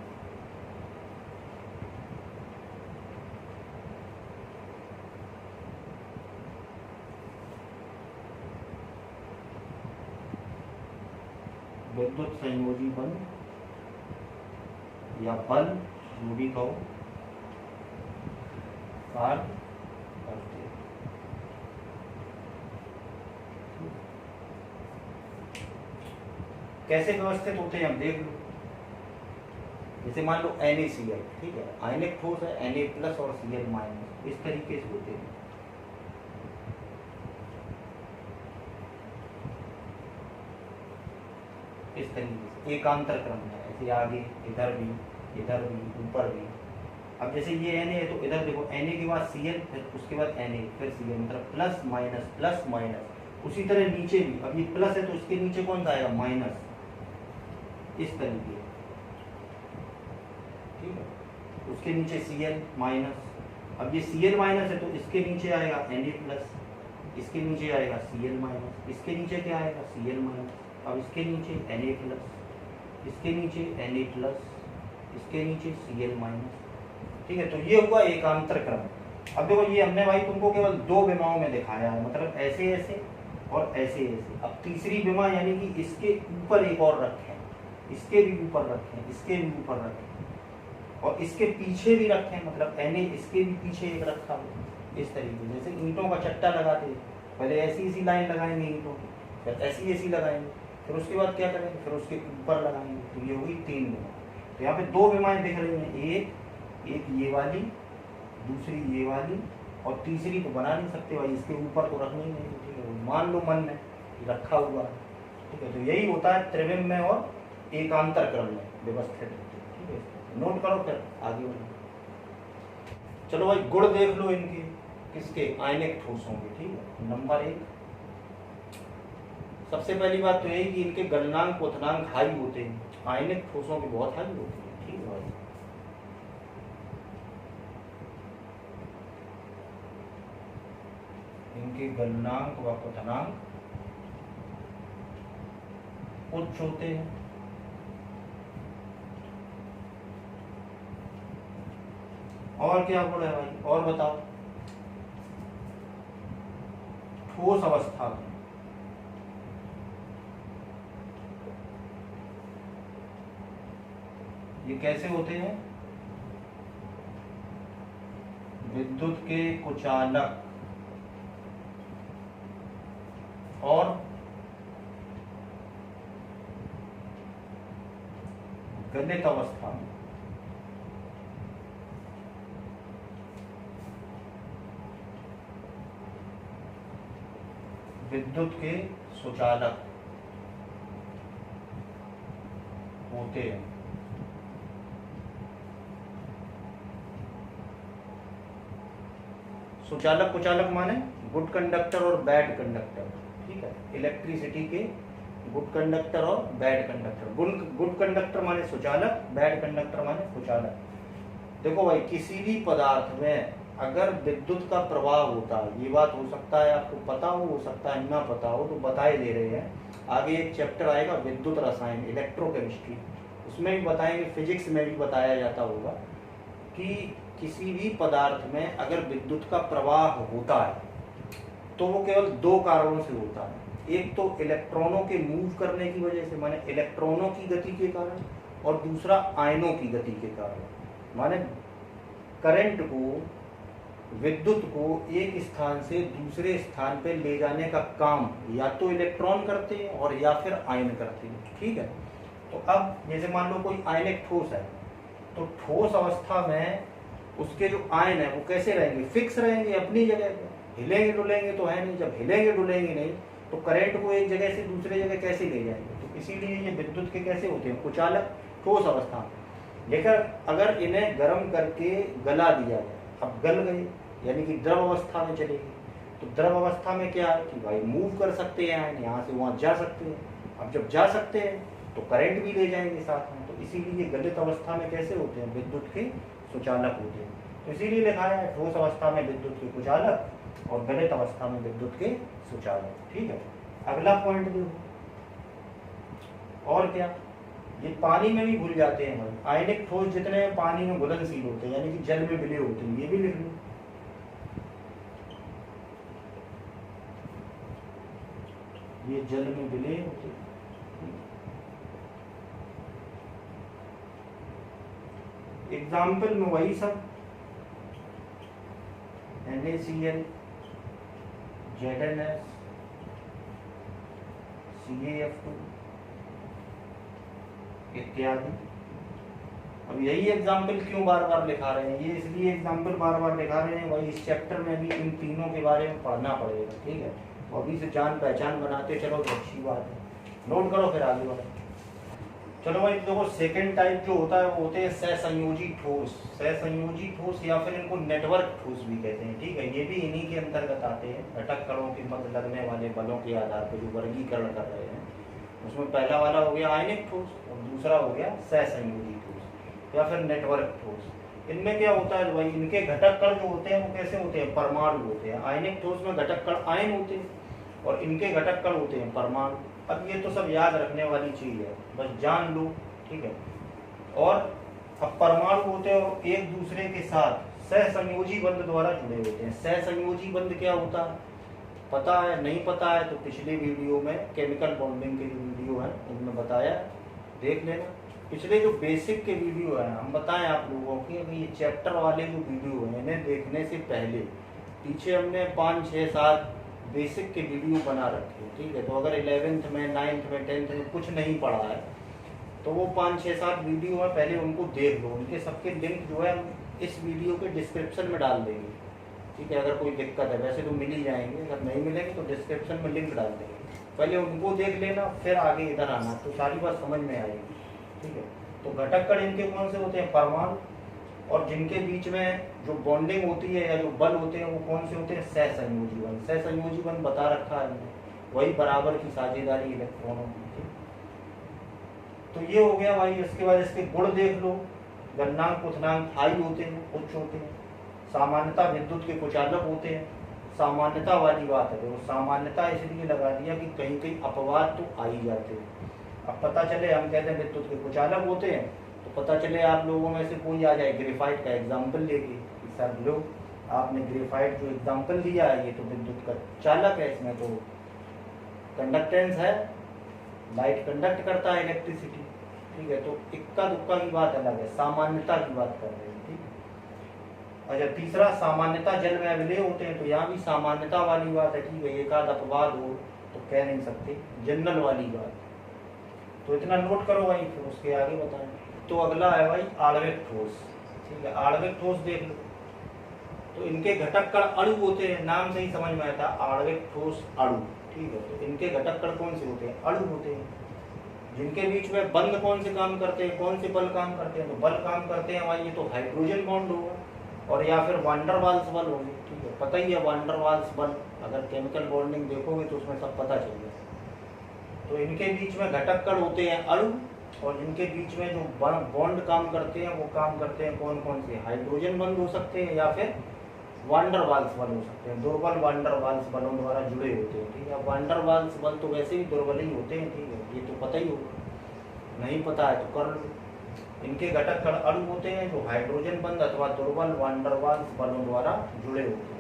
विद्युत संयोजी बल या बल जो भी कहो कार्य करते हैं। कैसे व्यवस्थित होते हैं हम देख लो। जैसे मान लो NaCl, ठीक है, आयनिक ठोस है, Na प्लस और Cl माइनस, इस तरीके से होते हैं। इस तरीके से एकांतर क्रम में, ऐसे आगे इधर भी ऊपर भी। अब जैसे ये Na है तो इधर देखो Na के बाद Cl, फिर उसके बाद Na, फिर Cl, मतलब प्लस माइनस। उसी तरह नीचे भी, अब ये प्लस है तो इसके नीचे कौन सा आएगा? माइनस, इस तरीके, ठीक है। उसके नीचे Cl माइनस, अब ये Cl माइनस है तो इसके नीचे आएगा Na प्लस, इसके नीचे आएगा Cl माइनस, इसके नीचे क्या आएगा? Cl माइनस, अब इसके नीचे Na प्लस, इसके नीचे Na प्लस, इसके नीचे Cl माइनस, ठीक है। तो ये हुआ एकांतर क्रम। अब देखो ये हमने भाई तुमको केवल दो विमाओं में दिखाया है, मतलब ऐसे ऐसे और ऐसे ऐसे। अब तीसरी विमा यानी कि इसके ऊपर एक और रखें, इसके भी ऊपर रखें, इसके भी ऊपर रखें और इसके पीछे भी रखें, मतलब Na इसके भी पीछे एक रखा हो, इस तरीके से। जैसे ईंटों का चट्टा लगाते, पहले ऐसी लाइन लगाएंगे ईंटों की, फिर ऐसी लगाएंगे, फिर उसके बाद क्या करेंगे? फिर उसके ऊपर लगाएंगे। तो ये होगी 3 विमा। तो यहाँ पे 2 विमाएं दिख रही हैं, एक ये वाली, दूसरी ये वाली, और तीसरी तो बना नहीं सकते भाई, इसके ऊपर तो रखनी ही नहीं, ठीक है। मान लो मन में रखा हुआ है, ठीक है। तो यही होता है त्रिविम में और एकांतर क्रम में व्यवस्थित, ठीक है। नोट करो, फिर आगे बढ़ो। चलो भाई गुण देख लो इनके, किसके? आयनिक ठोसों के, ठीक है। नंबर 1, सबसे पहली बात तो यही कि इनके गलनांक क्वथनांक हाई होते हैं, आयनिक ठोसों के बहुत हाई होते हैं, ठीक है भाई। इनके गलनांक व क्वथनांक उच्च होते हैं। और क्या गुण है भाई? और बताओ। ठोस अवस्था में ये कैसे होते हैं? विद्युत के कुचालक और गलित अवस्था में। विद्युत के सुचालक होते हैं। सुचालक कुचालक माने गुड कंडक्टर और बैड कंडक्टर, ठीक है। इलेक्ट्रिसिटी के गुड कंडक्टर और बैड कंडक्टर। गुड कंडक्टर माने सुचालक, बैड कंडक्टर माने कुचालक। देखो भाई किसी भी पदार्थ में अगर विद्युत का प्रवाह होता है, ये बात हो सकता है आपको पता हो सकता है ना पता हो, तो बताए दे रहे हैं। आगे एक चैप्टर आएगा विद्युत रसायन, इलेक्ट्रोकेमिस्ट्री, उसमें भी बताएंगे, फिजिक्स में भी बताया जाता होगा कि किसी भी पदार्थ में अगर विद्युत का प्रवाह होता है तो वो केवल 2 कारणों से होता है। एक तो इलेक्ट्रॉनों के मूव करने की वजह से, माने इलेक्ट्रॉनों की गति के कारण, और दूसरा आयनों की गति के कारण। माने करंट को, विद्युत को एक स्थान से दूसरे स्थान पे ले जाने का काम या तो इलेक्ट्रॉन करते हैं और या फिर आयन करते हैं, ठीक है। तो अब जैसे मान लो कोई आयनिक ठोस है, तो ठोस अवस्था में उसके जो आयन है वो कैसे रहेंगे? फिक्स रहेंगे अपनी जगह पे, हिलेंगे डुलेंगे तो है नहीं। जब हिलेंगे डुलेंगे नहीं तो करंट को एक जगह से दूसरे जगह कैसे ले जाएंगे? तो इसीलिए ये विद्युत के कैसे होते हैं? कुचालक, ठोस अवस्था में। लेकिन अगर इन्हें गर्म करके गला दिया जाए, अब गल गए यानी कि द्रव अवस्था में चलेगी, तो द्रव अवस्था में क्या है कि भाई मूव कर सकते हैं आयन, यहाँ से वहाँ जा सकते हैं। अब जब जा सकते हैं तो करंट भी ले जाएंगे साथ में, तो इसीलिए गलित अवस्था में कैसे होते हैं? विद्युत के सुचालक होते हैं। तो इसीलिए लिखा है ठोस अवस्था में विद्युत के कुचालक और गलित अवस्था में विद्युत के सुचालक, ठीक है। अगला पॉइंट देखो, और क्या? ये पानी में भी घुल जाते हैं भाई। आयनिक ठोस जितने पानी में घुलनशील होते हैं यानी कि जल में विलय होते हैं, ये भी लिख लो। ये जल में विलय होते हैं। एग्जाम्पल में वही सब NaCl, ZnS, CaF2 इत्यादि। अब यही एग्जाम्पल क्यों बार बार लिखा रहे हैं, ये इसलिए एग्जाम्पल बार बार लिखा रहे हैं भाई इस चैप्टर में भी इन तीनों के बारे में पढ़ना पड़ेगा, ठीक है। तो अभी से जान पहचान बनाते चलो तो अच्छी बात है, नोट करो फिर आगे बढ़ो। चलो भाई देखो, सेकंड टाइप जो होता है वो होते हैं सहसंयोजी ठोस। सहसंयोजी ठोस या फिर इनको नेटवर्क ठोस भी कहते हैं, ठीक है। ये भी इन्हीं के अंतर्गत आते हैं। घटक कणों के मध्य लगने वाले बलों के आधार पर जो वर्गीकरण कर रहे हैं, उसमें पहला वाला हो गया आयनिक ठोस और दूसरा हो गया सहसंयोजी ठोस या फिर नेटवर्क ठोस। इनमें क्या होता है भाई, इनके घटक कण जो होते हैं वो कैसे होते हैं, परमाणु होते हैं। आयनिक ठोस में घटक कण आयन होते हैं और इनके घटक कण होते हैं परमाणु। अब ये तो सब याद रखने वाली चीज है, बस जान लो, ठीक है। और अब परमाणु होते हैं और एक दूसरे के साथ सहसंयोजी बंध द्वारा जुड़े होते हैं। सहसंयोजी बंध क्या होता है पता है, नहीं पता है तो पिछले वीडियो में केमिकल बॉन्डिंग के जो वीडियो है उनमें बताया, देख लेना। पिछले जो बेसिक के वीडियो है हम बताएं आप लोगों की, ये चैप्टर वाले जो वीडियो है इन्हें देखने से पहले पीछे हमने 5, 6, 7 बेसिक के वीडियो बना रखे, ठीक है। तो अगर 11th में, 9th में, 10th में कुछ नहीं पढ़ा है तो वो 5, 6, 7 वीडियो है, पहले उनको देख लो। उनके सबके लिंक जो है इस वीडियो के डिस्क्रिप्शन में डाल देंगे, ठीक है। अगर कोई दिक्कत है, वैसे तो मिल ही जाएंगे, अगर नहीं मिलेंगे तो डिस्क्रिप्शन में लिंक डाल देंगे। पहले उनको देख लेना फिर आगे इधर आना, तो सारी बात समझ में आएगी, ठीक है। तो घटक कण इनके कौन से होते हैं, परमाणु, और जिनके बीच में जो बॉन्डिंग होती है या जो बल होते हैं वो कौन से होते हैं, सहसंयोजी बल। सहसंयोजी बल बता रखा है हमने, वही बराबर की साझेदारी इलेक्ट्रॉनों की। तो ये हो गया भाई। इसके बाद इसके गुण देख लो। गलनांक क्वथनांक हाई होते हैं, उच्च होते हैं। सामान्यता विद्युत के कुचालक होते हैं। सामान्यता वाली बात है, वो सामान्यता इसलिए लगा दिया कि कहीं कहीं अपवाद तो आ ही जाते हैं। अब पता चले हम कहते हैं विद्युत के कुचालक होते हैं, तो पता चले आप लोगों में से कोई आ जाए ग्रेफाइट का एग्जाम्पल लेके, सर लो आपने ग्रेफाइट जो एग्जाम्पल दिया है ये तो विद्युत का चालक है, इसमें तो कंडक्टेंस है, लाइट कंडक्ट करता है इलेक्ट्रिसिटी, ठीक है। तो इक्का दुक्का की बात अलग है, सामान्यता की बात कर रहे हैं, ठीक है। अच्छा, तीसरा सामान्यता जल में अविलय होते हैं, तो यहाँ भी सामान्यता वाली बात है, ठीक है। एक आध अपवाद हो तो कह नहीं सकते, जनरल वाली बात। तो इतना नोट करो भाई, फिर उसके आगे बताएं। तो अगला है भाई आणविक ठोस, ठीक है। आणविक ठोस देख लो। तो इनके घटक कण अणु होते हैं, नाम से ही समझ में आता है आणविक ठोस अणु, ठीक है। तो इनके घटक कण कौन से होते हैं, अणु होते हैं। जिनके बीच में बंध कौन से काम करते हैं, कौन से बल काम करते हैं, तो बल काम करते हैं भाई ये तो हाइड्रोजन बॉन्ड होगा और या फिर वान डर वाल्स बल होंगे, ठीक है। पता ही है वान डर वाल्स बल, अगर केमिकल बॉन्डिंग देखोगे तो उसमें सब पता चल जाएगा। तो इनके बीच में घटक कण होते हैं अणु और इनके बीच में जो बॉन्ड काम करते हैं वो काम करते हैं कौन कौन से, हाइड्रोजन बंध हो सकते हैं या फिर वान डर वाल्स बल हो सकते हैं। दुर्बल वान डर वाल्स बलों द्वारा जुड़े होते हैं, ठीक है। वान डर वाल्स बल तो वैसे ही दुर्बल ही होते हैं, ठीक है, ये तो पता ही होगा, नहीं पता है तो कर लो। इनके घटक कण अणु होते हैं जो हाइड्रोजन बंध अथवा दुर्बल वान डर वाल्स बलों द्वारा जुड़े होते हैं।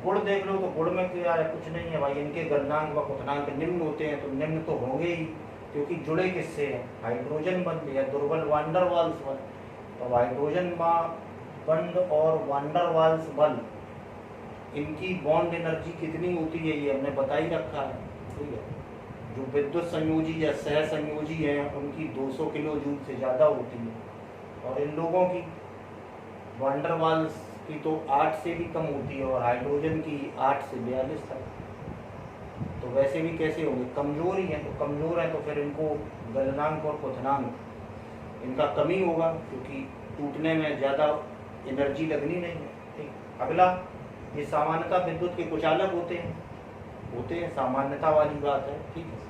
गुण देख लो। तो गुण में क्या है, कुछ नहीं है भाई, इनके गलनांक व क्वथनांक निम्न होते हैं, तो निम्न तो होंगे ही क्योंकि जुड़े किससे हैं, हाइड्रोजन बंध या दुर्बल वान डर वाल्स बल। तो हाइड्रोजन बंध और वान डर वाल्स बल, इनकी बॉन्ड एनर्जी कितनी होती है ये हमने बता ही रखा है, ठीक है। जो विद्युत संयोजी या सह संयोजी है उनकी 200 किलो जूल से ज़्यादा होती है और इन लोगों की वान डर वाल्स की तो 8 से भी कम होती है और हाइड्रोजन की 8 से 42 तक। तो वैसे भी कैसे होंगे, कमजोर ही है। तो कमजोर है तो फिर इनको गलनांक और क्वथनांक इनका कमी होगा क्योंकि टूटने में ज़्यादा एनर्जी लगनी नहीं है, ठीक। अगला, ये सामान्यता विद्युत के कुचालक होते हैं, सामान्यता वाली बात है, ठीक है।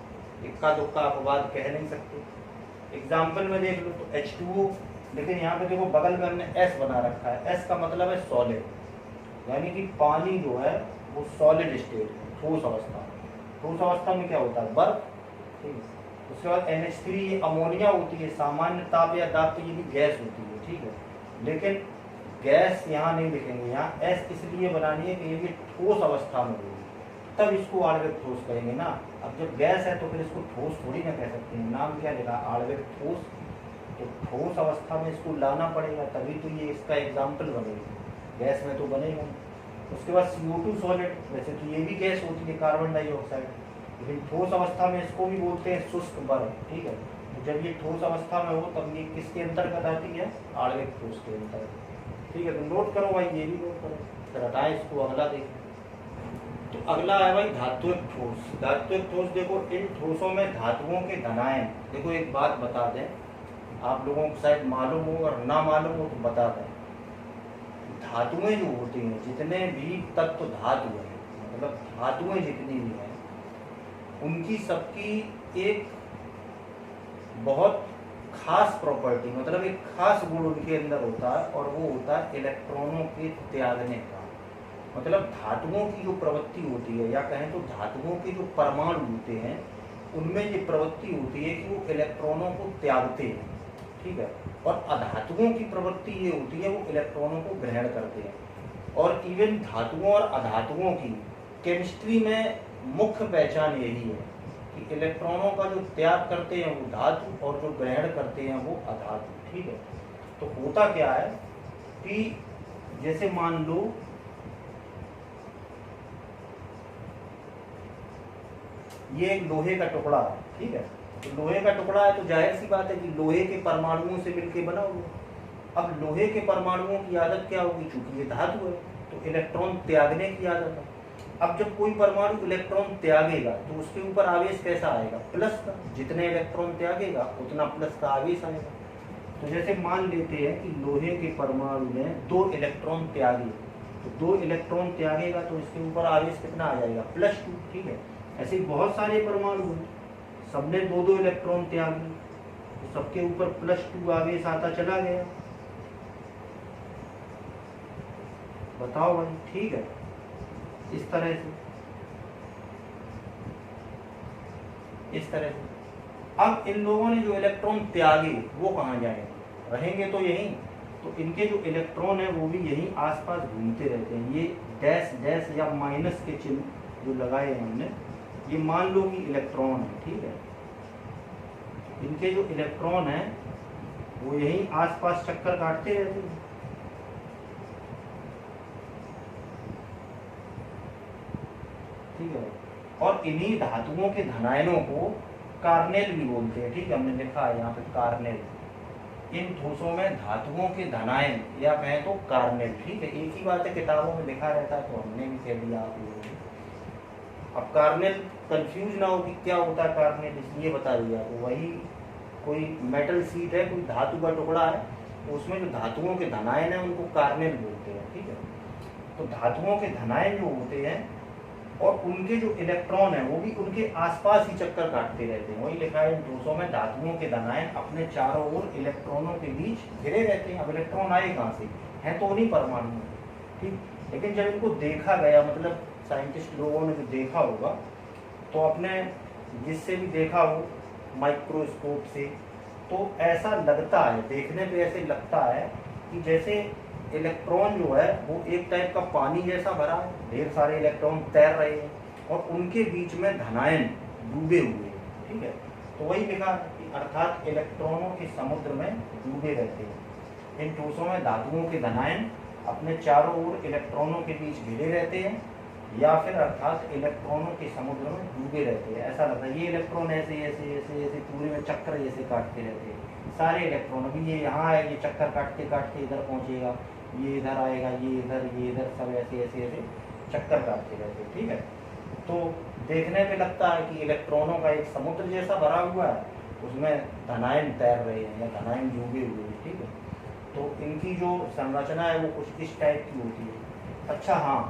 इक्का दुक्का अपवाद कह नहीं सकते। एग्जाम्पल में देख लो तो H2O, लेकिन यहाँ पे देखो बगल में हमने S बना रखा है। S का मतलब है सॉलिड, यानी कि पानी जो है वो सॉलिड स्टेट है, ठोस अवस्था। ठोस अवस्था में क्या होता है, बर्फ, ठीक है। उसके बाद NH3 ये अमोनिया होती है, सामान्य ताप या दाब पे ये भी गैस होती है, ठीक है। लेकिन गैस यहाँ नहीं लिखेंगे, यहाँ S इसलिए बनानी है कि ये ठोस अवस्था में होगी, तब इसको आणविक ठोस कहेंगे ना। अब जब गैस है तो फिर इसको ठोस थोड़ी ना कह सकते हैं, नाम क्या लिखा, आणविक ठोस। तो ठोस अवस्था में इसको लाना पड़ेगा, तभी तो ये इसका एग्जाम्पल बनेगा, गैस में तो बनेगा। उसके बाद CO2 सॉलिड, वैसे तो ये भी गैस होती है, कार्बन डाइऑक्साइड, लेकिन ठोस अवस्था में इसको भी बोलते हैं शुष्क बर्फ, ठीक है। तो जब ये ठोस अवस्था में हो तब ये किसके अंतर्गत आती है, आणविक ठोस के अंतर्गत, ठीक है। तो नोट करो भाई, ये भी नोट करो, फिर हटाए इसको, अगला देखें। तो अगला है भाई धात्विक ठोस। धात्विक ठोस देखो, इन ठोसों में धातुओं के धनायन, देखो एक बात बता दें, आप लोगों को शायद मालूम हो और ना मालूम हो तो बता दें, धातुएं जो होती हैं, जितने भी तत्व धातु हैं, मतलब धातुएं जितनी भी हैं, उनकी सबकी एक बहुत खास प्रॉपर्टी, मतलब एक खास गुण उनके अंदर होता है, और वो होता है इलेक्ट्रॉनों के त्यागने का। मतलब धातुओं की जो प्रवृत्ति होती है, या कहें तो धातुओं के जो परमाणु होते हैं, उनमें ये प्रवृत्ति होती है कि वो इलेक्ट्रॉनों को त्यागते हैं, ठीक है। और अधातुओं की प्रवृत्ति ये होती है वो इलेक्ट्रॉनों को ग्रहण करते हैं। और इवन धातुओं और अधातुओं की केमिस्ट्री में मुख्य पहचान यही है कि इलेक्ट्रॉनों का जो त्याग करते हैं वो धातु, और जो ग्रहण करते हैं वो अधातु, ठीक है। तो होता क्या है कि जैसे मान लो ये एक लोहे का टुकड़ा है, ठीक है। तो लोहे का टुकड़ा है तो जाहिर सी बात है कि लोहे के परमाणुओं से मिलकर बना हुआ। अब लोहे के परमाणुओं की आदत क्या होगी, चूंकि ये धातु है तो इलेक्ट्रॉन त्यागने की आदत है। अब जब कोई परमाणु इलेक्ट्रॉन त्यागेगा तो उसके ऊपर आवेश कैसा आएगा, प्लस का। जितने इलेक्ट्रॉन त्यागेगा उतना प्लस का आवेश आएगा। तो जैसे मान लेते हैं कि लोहे के परमाणु में 2 इलेक्ट्रॉन त्यागे, तो 2 इलेक्ट्रॉन त्यागेगा तो इसके ऊपर आवेश कितना आ जाएगा, +2, ठीक है। ऐसे ही बहुत सारे परमाणु हैं, सबने 2-2 इलेक्ट्रॉन त्यागे, तो सबके ऊपर +2 आवेश आता चला गया। बताओ भाई, ठीक है। इस तरह से अब इन लोगों ने जो इलेक्ट्रॉन त्यागे वो कहाँ जाएंगे, रहेंगे तो यहीं। तो इनके जो इलेक्ट्रॉन है वो भी यहीं आसपास घूमते रहते हैं। ये डैश डैश या माइनस के चिन्ह जो लगाए हैं हमने, ये मान लो कि इलेक्ट्रॉन है, ठीक है। इनके जो इलेक्ट्रॉन है वो यहीं आसपास चक्कर काटते रहते हैं, ठीक है। और इन्हीं धातुओं के धनायनों को कार्नेल भी बोलते हैं, ठीक है। हमने लिखा है यहाँ पे कार्नेल। इन ठोसों में धातुओं के धनायन या कहें तो कार्नेल, ठीक है। एक ही बात है, किताबों में लिखा रहता है तो हमने भी कह दिया आप लोगों ने। अब कार्नेल कंफ्यूज ना हो कि क्या होता है कार्नेल, इसलिए बता दिया। तो वही कोई मेटल शीट है, कोई धातु का टुकड़ा है, तो उसमें जो धातुओं के धनायन है उनको कार्नेल बोलते हैं, ठीक है। तो धातुओं के धनायन जो होते हैं और उनके जो इलेक्ट्रॉन है वो भी उनके आसपास ही चक्कर काटते रहते हैं। वही लिखा है, इन ठोसों में धातुओं के धनायन अपने चारों ओर इलेक्ट्रॉनों के बीच घिरे रहते हैं। अब इलेक्ट्रॉन आए कहाँ से, हैं तो उन्हीं परमाणु में, ठीक। लेकिन जब इनको देखा गया, मतलब साइंटिस्ट लोगों ने जो देखा होगा, तो अपने जिससे भी देखा हो माइक्रोस्कोप से, तो ऐसा लगता है, देखने पे ऐसे लगता है कि जैसे इलेक्ट्रॉन जो है वो एक टाइप का पानी जैसा भरा है, ढेर सारे इलेक्ट्रॉन तैर रहे हैं और उनके बीच में धनायन डूबे हुए हैं, ठीक है। तो वही लिखा कि अर्थात इलेक्ट्रॉनों के समुद्र में डूबे रहते हैं। इन ठोसों में धातुओं के धनायन अपने चारों ओर इलेक्ट्रॉनों के बीच घिरे रहते हैं, या फिर अर्थात इलेक्ट्रॉनों के समुद्र में डूबे रहते हैं। ऐसा लगता है ये इलेक्ट्रॉन ऐसे ऐसे ऐसे ऐसे पूरे में चक्कर जैसे काटते रहते हैं। सारे इलेक्ट्रॉन, अभी ये यहाँ है, ये चक्कर काटते काटते इधर पहुँचेगा, ये इधर आएगा, ये इधर, सब ऐसे ऐसे ऐसे चक्कर काटते रहते हैं, ठीक है। तो देखने में लगता है कि इलेक्ट्रॉनों का एक समुद्र जैसा भरा हुआ है, उसमें धनायन तैर रहे हैं या धनायन डूबे हुए हैं, ठीक है। तो इनकी जो संरचना है वो कुछ इस टाइप की होती है। अच्छा हाँ,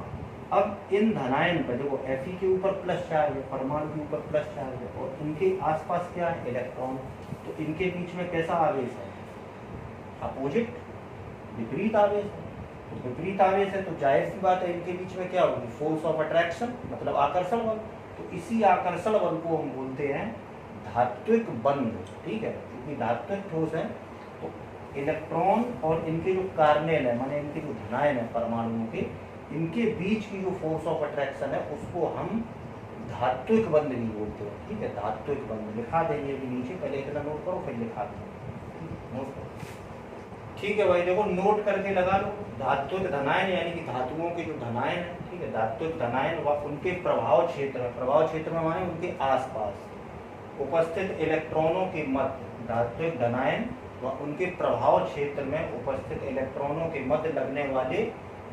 अब इन धनायन पर देखो, Fe के ऊपर प्लस चार्ज है, परमाणु के ऊपर प्लस चार्ज है, और इनके आसपास क्या है, इलेक्ट्रॉन। तो इनके बीच में कैसा आवेश है, अपोजिट, विपरीत आवेश है। तो विपरीत आवेश है तो जाहिर सी बात है इनके बीच में क्या होगी, फोर्स ऑफ अट्रैक्शन, मतलब आकर्षण बल। तो इसी आकर्षण बल को हम बोलते हैं धात्विक बंध, ठीक है, क्योंकि धात्विक ठोस है तो इलेक्ट्रॉन और इनके जो कार्नेल है, माने इनके जो धनायन है परमाणुओं के, इनके बीच की जो फोर्स ऑफ अट्रैक्शन है उसको हम धात्विक बंध भी बोलते हैं, ठीक है। धात्विक बंध लिखा देंगे अभी नीचे, पहले इतना नोट करो फिर लिखा दो, नोट करो, ठीक है भाई। देखो नोट करके लगा लो, धात्विक धनायन यानी कि धातुओं के जो धनायन है, ठीक है, धात्विक धनायन व उनके प्रभाव क्षेत्र में माने उनके आसपास उपस्थित इलेक्ट्रॉनों के मध्य, धात्विक धनायन व उनके प्रभाव क्षेत्र में उपस्थित इलेक्ट्रॉनों के मध्य लगने वाले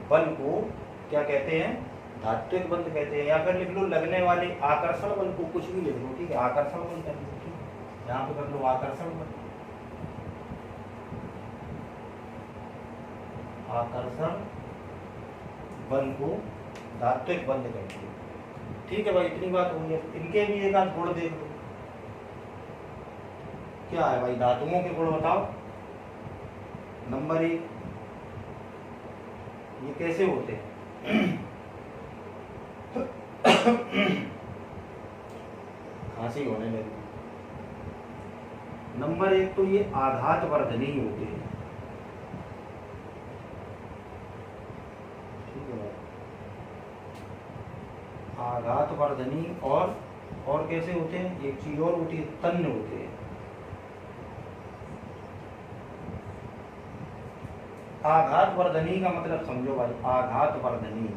बल को क्या कहते हैं? धात्विक बंध कहते हैं। या फिर लिख लो लगने वाले आकर्षण बल को, कुछ भी लिख लो, ठीक है, आकर्षण बल कर लो, ठीक है, यहाँ पे कर लो आकर्षण बल, आकर्षण बल को धात्विक बंध कहते हैं, ठीक है भाई। इतनी बात हो गई, इनके भी एक आध गुण देख लो, क्या है भाई धातुओं के गुण बताओ। नंबर 1, ये कैसे होते हैं? खांसी होने लगी। नंबर 1 तो ये आघात वर्धनी होते हैं, ठीक है, आघात वर्धनी। और कैसे होते हैं? एक चीज और होती है, तन्य होते हैं। आघात वर्धनी का मतलब समझो भाई, आघात वर्धनी,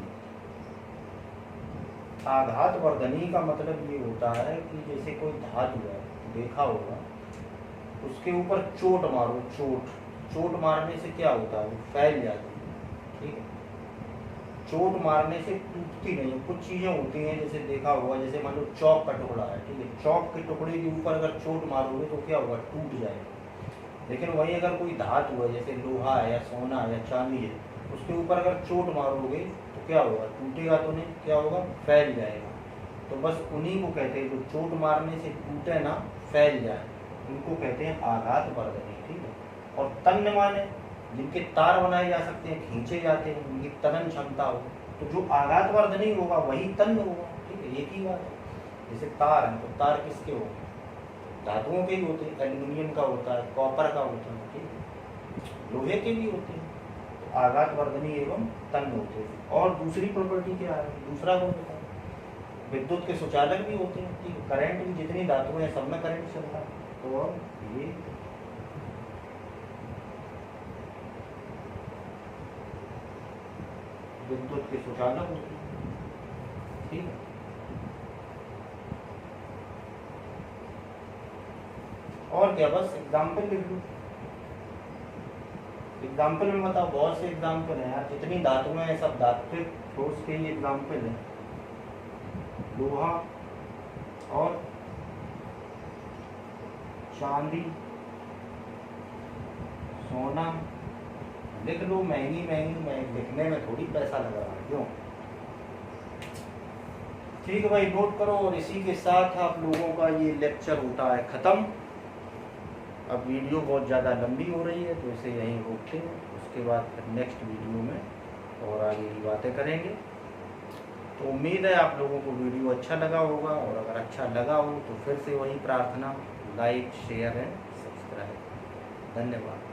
आघात वर्धनी का मतलब ये होता है कि जैसे कोई धातु है, देखा होगा, उसके ऊपर चोट मारो, चोट मारने से क्या होता है? वो फैल जाती है, ठीक है। चोट मारने से टूटती नहीं है। कुछ चीजें होती हैं जैसे देखा होगा, जैसे मान लो चौक का टुकड़ा है, ठीक है, चौक के टुकड़े के ऊपर अगर चोट मारोगे तो क्या होगा? टूट जाएगा। लेकिन वही अगर कोई धातु है जैसे लोहा है या सोना है या चांदी है, उसके ऊपर अगर चोट मारोगे तो क्या होगा? टूटेगा तो नहीं, क्या होगा? फैल जाएगा। तो बस उन्हीं को कहते हैं जो चोट मारने से टूटे ना, फैल जाए, उनको कहते हैं आघात वर्धनी, ठीक है। और तन्य माने जिनके तार बनाए जा सकते हैं, खींचे जाते हैं, उनकी तनन क्षमता हो, तो जो आघात वर्धनी होगा वही तन्य होगा, ठीक है, एक ही बात है। जैसे तार है तो तार किसके होंगे? धातुओं के ही होते हैं, एल्यूमिनियम का होता है, कॉपर का होता है, ठीक है, लोहे के भी होते हैं। तो आघात वर्धनी एवं तन्य होते हैं। और दूसरी प्रॉपर्टी क्या है? दूसरा गुण बताओ। विद्युत के सुचालक भी होते हैं, ठीक है, करंट भी, जितनी धातुएं हैं सब में करंट चलता है। तो अब ये विद्युत के सुचालक होते हैं, ठीक है। और क्या? बस एग्जाम्पल लिख लो। एग्जाम्पल में बताओ, बहुत से एग्जाम्पल हैं यार, जितनी धातुएं हैं सब धात्विक ठोस के ही एग्जाम्पल है। लोहा और चांदी, सोना, लिख लो। महंगी लिखने में थोड़ी पैसा लग रहा है, क्यों? ठीक है भाई, नोट करो। और इसी के साथ आप लोगों का ये लेक्चर होता है खत्म। अब वीडियो बहुत ज़्यादा लंबी हो रही है तो इसे यहीं रोकते हैं, उसके बाद फिर नेक्स्ट वीडियो में और आगे की बातें करेंगे। तो उम्मीद है आप लोगों को वीडियो अच्छा लगा होगा, और अगर अच्छा लगा हो तो फिर से वही प्रार्थना, लाइक, शेयर एंड सब्सक्राइब। धन्यवाद।